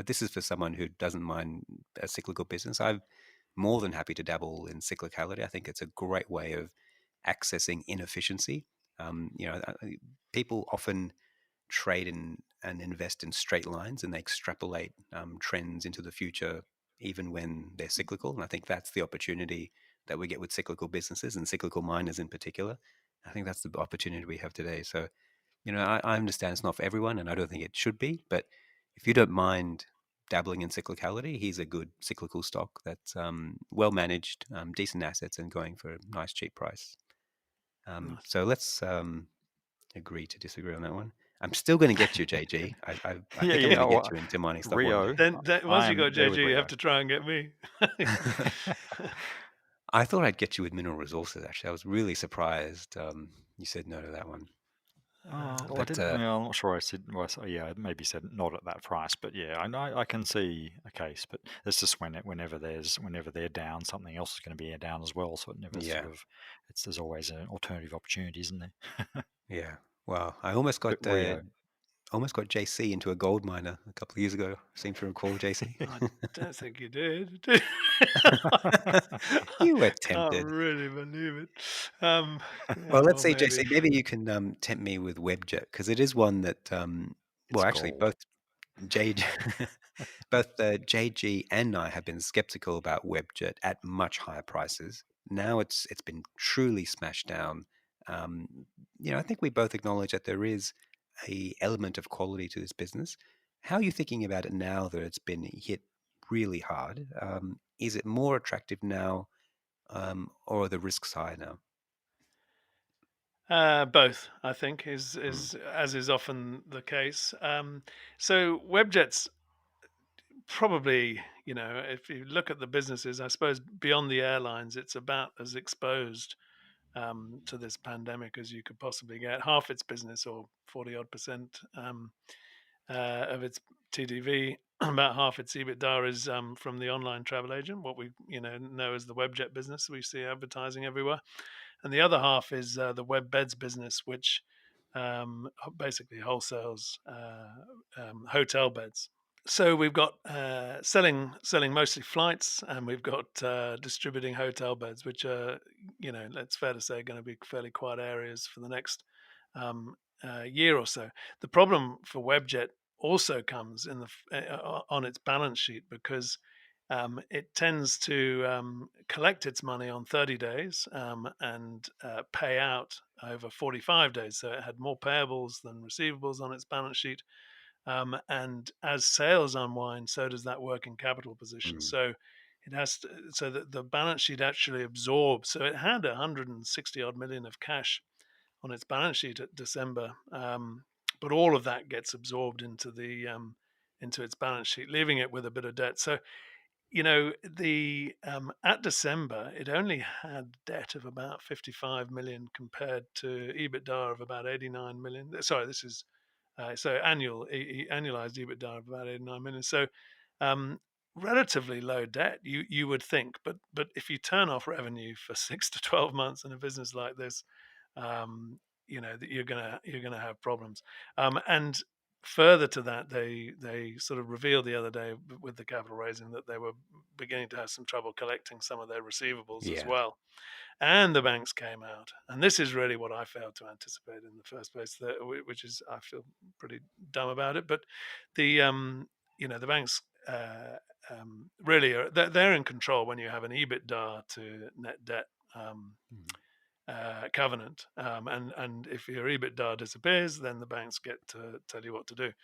this is for someone who doesn't mind a cyclical business. I'm more than happy to dabble in cyclicality. I think it's a great way of accessing inefficiency. People often trade in and invest in straight lines, and they extrapolate trends into the future even when they're cyclical. And I think that's the opportunity that we get with cyclical businesses and cyclical miners in particular. I think that's the opportunity we have today. So, I understand it's not for everyone, and I don't think it should be. But if you don't mind dabbling in cyclicality, here's a good cyclical stock that's well managed, decent assets, and going for a nice cheap price. Nice. So let's agree to disagree on that one. I'm still going to get you, JG. I Yeah, think I'm going yeah. to get Well, you into mining stock one Rio. day. Then once I you am got there with JG, you have Rio. to try and get me. I thought I'd get you with mineral resources. Actually, I was really surprised. You said no to that one, Well, I but didn't. Well, I'm not sure. I said. Well, yeah, I maybe said not at that price, but yeah, I know I can see a case. But it's just whenever they're down, something else is going to be down as well. So it never yeah, there's always an alternative opportunity, isn't there? yeah. Well, I almost got But Rio. JC into a gold miner a couple of years ago. Seem to recall JC. I don't think you did. I You were can't tempted. really believe it. Well, Yeah, let's well, see, JC. maybe. Maybe you can tempt me with Webjet because it is one that, well, It's actually, gold. JG, both JG and I have been skeptical about Webjet at much higher prices. Now it's been truly smashed down. Um, I think we both acknowledge that there is a element of quality to this business. How are you thinking about it now that it's been hit really hard? Is it more attractive now, or are the risks higher now? Both, I think, is Mm, as is often the case. So Webjet's probably, if you look at the businesses, I suppose beyond the airlines, it's about as exposed to this pandemic as you could possibly get. Half its business, or 40 odd percent of its TDV, about half its EBITDA is from the online travel agent, what we know as the Webjet business. We see advertising everywhere, and the other half is the web beds business, which basically wholesales hotel beds. So we've got selling mostly flights, and we've got distributing hotel beds, which are, it's fair to say, going to be fairly quiet areas for the next um, year or so. The problem for Webjet also comes on its balance sheet, because it tends to collect its money on 30 days and pay out over 45 days. So it had more payables than receivables on its balance sheet. And as sales unwind, so does that working capital position. mm, So it has to, so that the balance sheet actually absorbs. So it had 160 odd million of cash on its balance sheet at December, but all of that gets absorbed into its balance sheet, leaving it with a bit of debt. So the at December, it only had debt of about 55 million compared to EBITDA of about 89 million. Sorry, this is so annualized EBITDA of about 89 million. So um, relatively low debt, you would think, but if you turn off revenue for 6 to 12 months in a business like this, that you're gonna have problems. And further to that, they sort of revealed the other day with the capital raising that they were beginning to have some trouble collecting some of their receivables as Yeah. well. And the banks came out, and this is really what I failed to anticipate in the first place, which is I feel pretty dumb about it. But the banks really they're in control when you have an EBITDA to net debt covenant, and if your EBITDA disappears, then the banks get to tell you what to do, which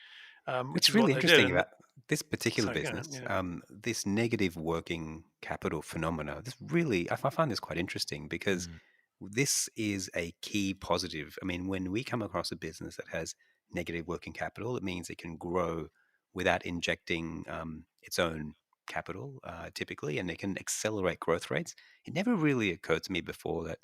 What's is what really they did. interesting And about this particular so, go ahead, business, yeah, this negative working capital phenomena, this really, I find this quite interesting because Mm. this is a key positive. I mean, when we come across a business that has negative working capital, it means it can grow without injecting its own capital, typically, and it can accelerate growth rates. It never really occurred to me before that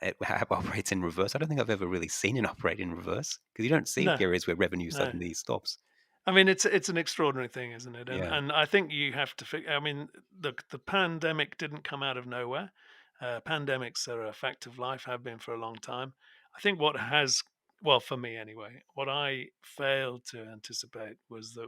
it operates in reverse. I don't think I've ever really seen it operate in reverse because you don't see no, periods where revenue no. suddenly stops. I mean, it's an extraordinary thing, isn't it? And Yeah, and I think you have to figure. I mean, the pandemic didn't come out of nowhere. Pandemics are a fact of life, have been for a long time. I think what has, well, for me anyway, what I failed to anticipate was that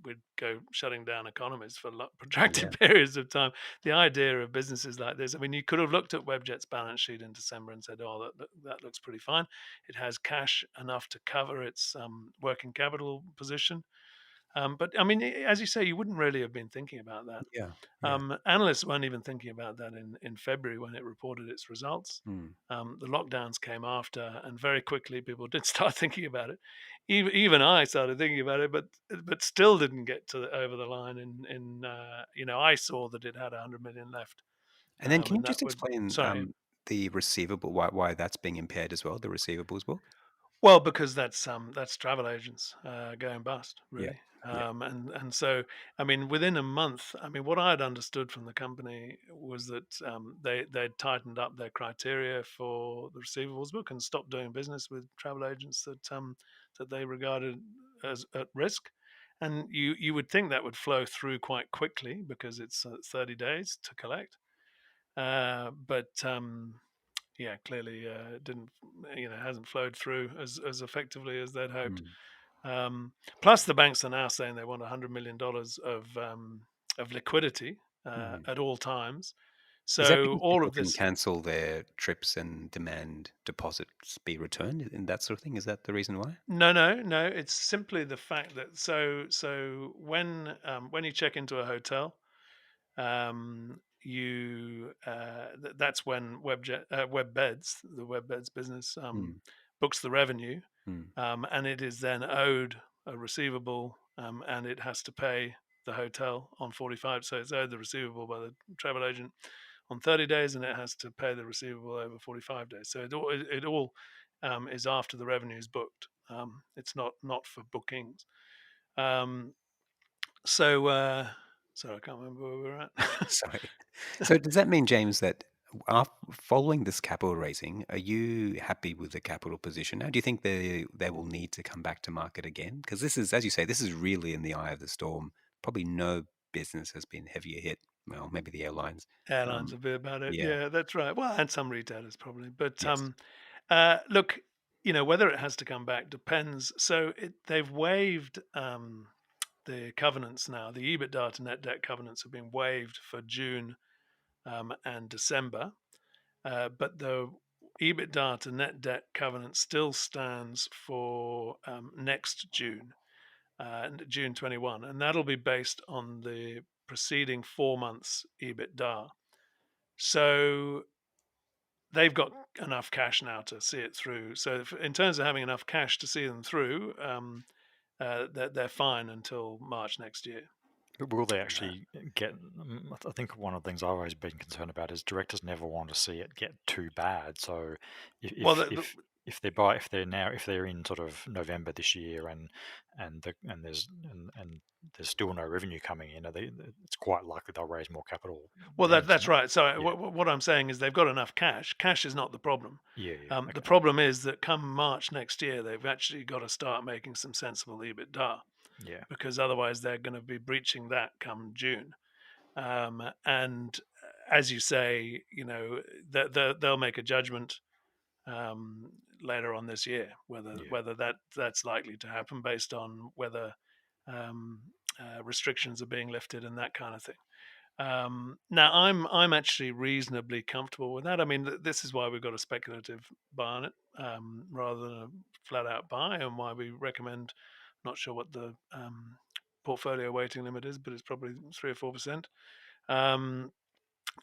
we'd go shutting down economies for yeah. protracted periods of time. The idea of businesses like this, I mean, you could have looked at Webjet's balance sheet in December and said, "Oh, that looks pretty fine. It has cash enough to cover its working capital position." But I mean, as you say, you wouldn't really have been thinking about that. Yeah, yeah. Analysts weren't even thinking about that in February when it reported its results. Mm. The lockdowns came after, and very quickly people did start thinking about it. Even I started thinking about it, but still didn't get over the line. I saw that it had 100 million left, And then can you and that just would. explain Sorry. the receivable, why that's being impaired as well, the receivables book? Well, because that's travel agents going bust, Yeah, really, yeah. and so I mean, within a month, I mean, what I had understood from the company was that they'd tightened up their criteria for the receivables book and stopped doing business with travel agents that they regarded as at risk. And you would think that would flow through quite quickly because it's 30 days to collect, but yeah, clearly didn't, hasn't flowed through as effectively as they'd hoped. Mm. Plus, the banks are now saying they want $100 million of liquidity Mhm. at all times. Is that So because all people of can this. cancel their trips and demand deposits be returned and that sort of thing? Is that the reason why? No, no, no. It's simply the fact that when you check into a hotel, that's when the Webbeds business Mm. books the revenue, Mm. and it is then owed a receivable, and it has to pay the hotel on 45. So it's owed the receivable by the travel agent on 30 days, and it has to pay the receivable over 45 days. So it all is after the revenue is booked. It's not for bookings. Um, so I can't remember where we were at. Sorry. So does that mean, James, that following this capital raising, are you happy with the capital position now? Do you think they will need to come back to market again? Because this is, as you say, this is really in the eye of the storm. Probably no business has been heavier hit. Well, maybe the airlines. Airlines Um, a bit about it. yeah. Yeah, that's right. Well, and some retailers probably. But Yes. look, whether it has to come back depends. So they've waived the covenants now. The EBITDA to net debt covenants have been waived for June and December, but the EBITDA to net debt covenant still stands for next June, June 21, and that'll be based on the preceding 4 months EBITDA. So they've got enough cash now to see it through. So in terms of having enough cash to see them through, they're fine until March next year. But will they Uh, actually get? I think one of the things I've always been concerned about is directors never want to see it get too bad. So if well, if if, if they buy if they're in sort of November this year and there's still no revenue coming in, it's quite likely they'll raise more capital well, then. that's right. So Yeah, what I'm saying is they've got enough cash. Cash is not the problem. yeah, yeah. The Okay, problem is that come March next year, they've actually got to start making some sensible EBITDA, yeah. because otherwise they're going to be breaching that come June. And as you say, they'll make a judgment later on this year. Yeah. Whether that's likely to happen based on whether um, restrictions are being lifted and that kind of thing. Now, I'm actually reasonably comfortable with that. I mean, this is why we've got a speculative buy on it rather than a flat out buy, and why we recommend. Not sure what the portfolio weighting limit is, but it's probably 3 or 4%. Um,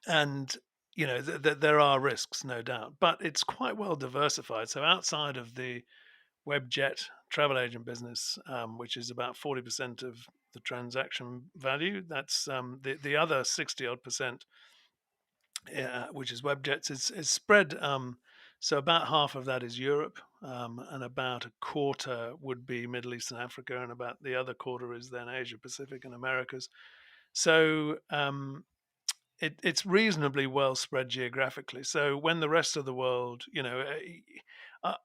and there are risks, no doubt, but it's quite well diversified. So outside of the Webjet travel agent business, which is about 40% of the transaction value. That's the other 60 odd percent, which is Webjets, is spread. So about half of that is Europe, and about a quarter would be Middle East and Africa, and about the other quarter is then Asia Pacific and Americas. So it's reasonably well spread geographically. So when the rest of the world,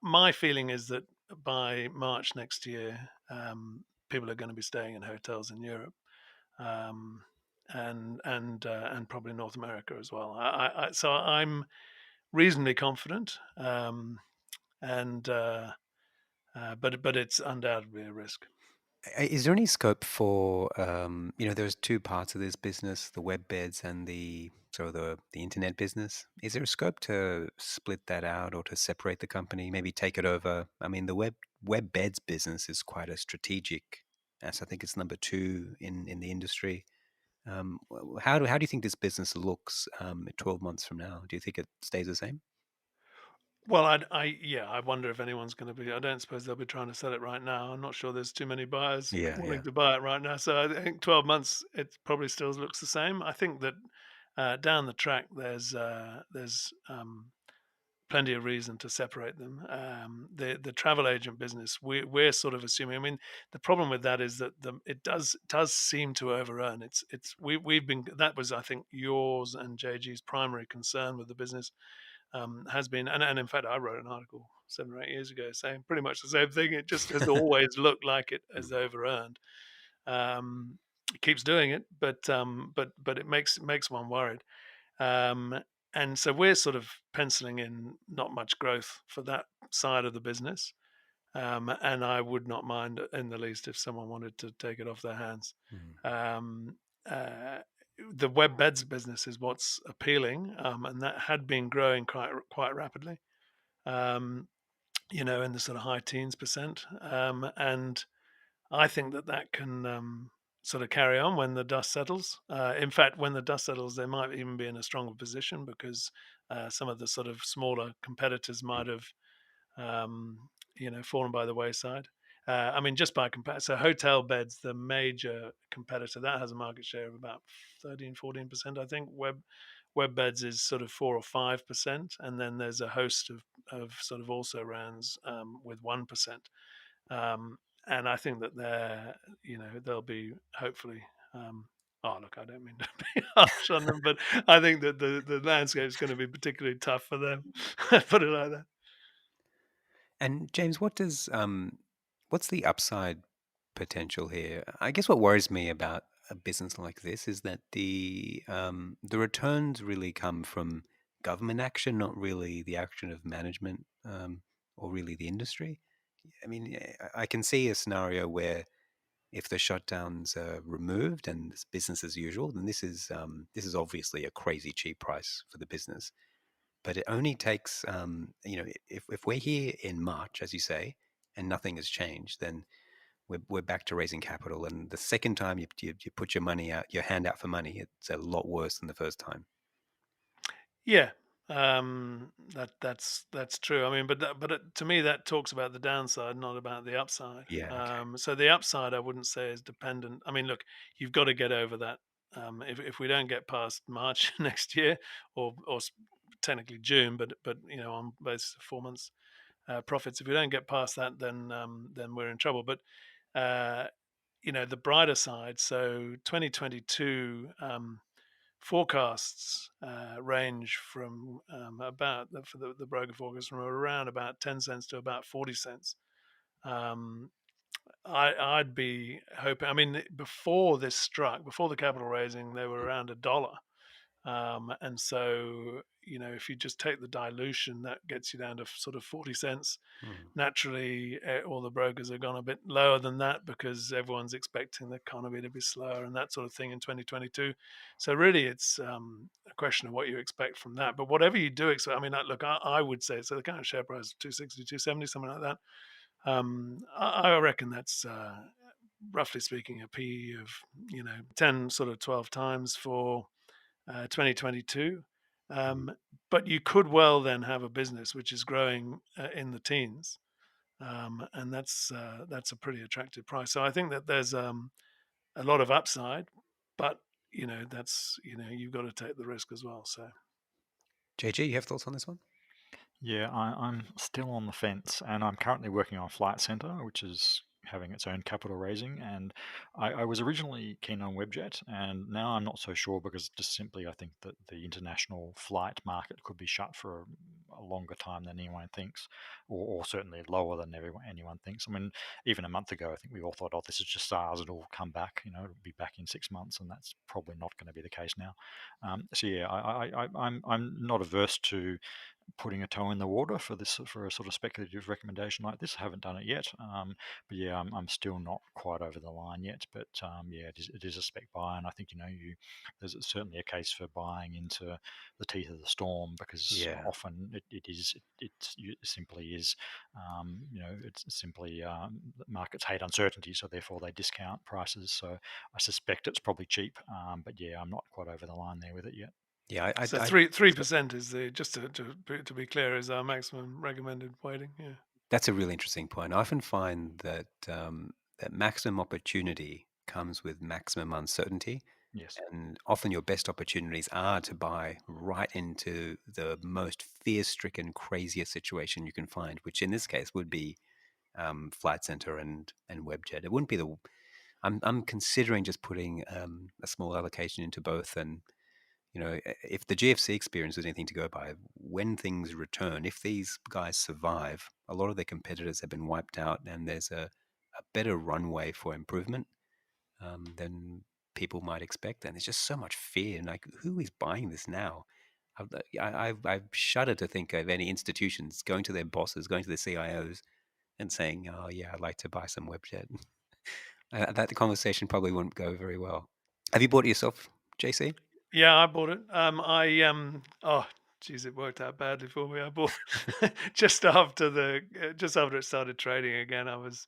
my feeling is that by March next year, people are going to be staying in hotels in Europe, um, and probably North America as well. So I'm reasonably confident, and but it's undoubtedly a risk. Is there any scope for, there's two parts of this business, the web beds and the internet business. Is there a scope to split that out or to separate the company, maybe take it over? I mean, the web beds business is quite a strategic, as I think it's number two in the industry. How do you think this business looks 12 months from now? Do you think it stays the same? Well, I wonder if anyone's going to be. I don't suppose they'll be trying to sell it right now. I'm not sure there's too many buyers Yeah, willing yeah. to buy it right now. So I think 12 months, it probably still looks the same. I think that down the track, there's plenty of reason to separate them. The travel agent business, we're sort of assuming. I mean, the problem with that is that it does seem to overearn. We've been, that was, I think, yours and JG's primary concern with the business, has been, and in fact, I wrote an article 7 or 8 years ago saying pretty much the same thing. It just has always looked like it has Mm, overearned. It keeps doing it, but it makes one worried. Um, and so we're sort of penciling in not much growth for that side of the business. And I would not mind in the least if someone wanted to take it off their hands. mm, Um, uh, the web beds business is what's appealing, and that had been growing quite rapidly. Um, in the sort of high teens percent, and I think that can sort of carry on when the dust settles. In fact, when the dust settles, they might even be in a stronger position because some of the sort of smaller competitors mm. might have, fallen by the wayside. I mean, just by comparison, so hotel beds, the major competitor, that has a market share of about 13, 14%, I think. Web beds is sort of 4 or 5%, and then there's a host of sort of also rans with 1%. Um, and I think that they'll be hopefully. Oh, look, I don't mean to be harsh on them, but I think that the landscape is going to be particularly tough for them. Put it like that. And James, what's the upside potential here? I guess what worries me about a business like this is that the returns really come from government action, not really the action of management, or really the industry. I mean, I can see a scenario where if the shutdowns are removed and it's business as usual, then this is obviously a crazy cheap price for the business. But it only takes, if we're here in March, as you say, and nothing has changed, then we're back to raising capital. And the second time you put your hand out for money, it's a lot worse than the first time. Yeah, that's true. I mean, to me, that talks about the downside, not about the upside. Yeah. Okay. So the upside, I wouldn't say is dependent. I mean, look, you've got to get over that. If we don't get past March next year, or technically June, but on basis of 4 months profits, if we don't get past that, then we're in trouble. But uh, the brighter side. So 2022. Forecasts range from for the broker forecast from around about 10 cents to about 40 cents. Um, I'd be hoping. I mean, before this struck, before the capital raising, they were around $1. And so, if you just take the dilution, that gets you down to sort of 40 cents. Mm. Naturally, all the brokers have gone a bit lower than that because everyone's expecting the economy to be slower and that sort of thing in 2022. So really, it's a question of what you expect from that. But whatever you do expect, I mean, look, I would say, so the current share price is 260, 270, something like that. I reckon that's roughly speaking a PE of 10 sort of 12 times for 2022. But you could well then have a business which is growing in the teens, and that's a pretty attractive price. So I think that there's a lot of upside, but that's you've got to take the risk as well. So JG, you have thoughts on this one? Yeah, I'm still on the fence, and I'm currently working on Flight Centre, which is having its own capital raising. And I was originally keen on Webjet, and now I'm not so sure because just simply I think that the international flight market could be shut for a longer time than anyone thinks, or certainly lower than anyone thinks. I mean, even a month ago, I think we all thought, oh, this is just SARS, it'll come back, it'll be back in 6 months, and that's probably not going to be the case now. So yeah, I'm not averse to putting a toe in the water for a sort of speculative recommendation like this. I haven't done it yet, but yeah, I'm still not quite over the line yet. But yeah, it is a spec buy, and I think there's certainly a case for buying into the teeth of the storm because Yeah. often it simply is, it's simply the markets hate uncertainty, so therefore they discount prices. So I suspect it's probably cheap, but yeah, I'm not quite over the line there with it yet. Yeah, so 3% is the just to be clear is our maximum recommended weighting. Yeah, that's a really interesting point. I often find that that maximum opportunity comes with maximum uncertainty. Yes. And often your best opportunities are to buy right into the most fear-stricken, craziest situation you can find, which in this case would be Flight Centre and Webjet. It wouldn't be the. I'm considering just putting a small allocation into both, and if the GFC experience was anything to go by, when things return, if these guys survive, a lot of their competitors have been wiped out, and there's a better runway for improvement than people might expect. And there's just so much fear. And like, who is buying this now? I shudder to think of any institutions going to their bosses, going to their CIOs, and saying, "Oh yeah, I'd like to buy some Webjet." That conversation probably wouldn't go very well. Have you bought it yourself, JC? yeah, I bought it. Oh, geez, it worked out badly for me. I bought just after it started trading again. I was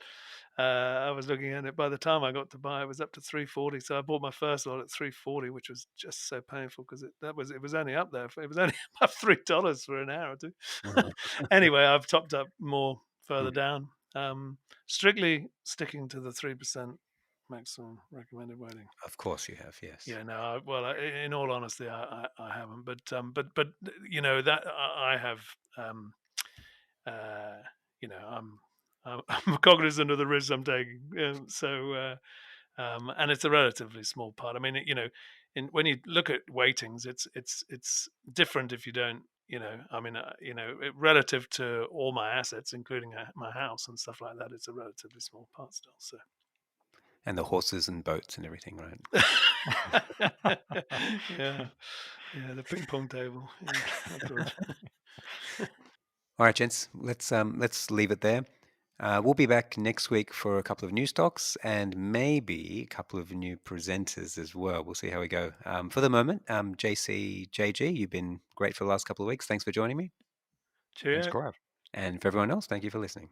looking at it. By the time I got to buy, it was up to 340. So I bought my first lot at 340, which was just so painful because it was only up there. It was only about $3 for an hour or two. Anyway, I've topped up more further down. Strictly sticking to the 3% maximum recommended weighting. Of course you have, yes. Yeah, no. In all honesty, I haven't. But that I have. I'm cognizant of the risks I'm taking. And it's a relatively small part. I mean, when you look at weightings, it's different if you don't. I mean, relative to all my assets, including my house and stuff like that, it's a relatively small part still. So. And the horses and boats and everything, right? yeah, the ping pong table. Yeah, All right, gents, let's leave it there. We'll be back next week for a couple of new stocks and maybe a couple of new presenters as well. We'll see how we go. For the moment, JG, you've been great for the last couple of weeks. Thanks for joining me. Cheerio. Thanks, Gaurav. And for everyone else, thank you for listening.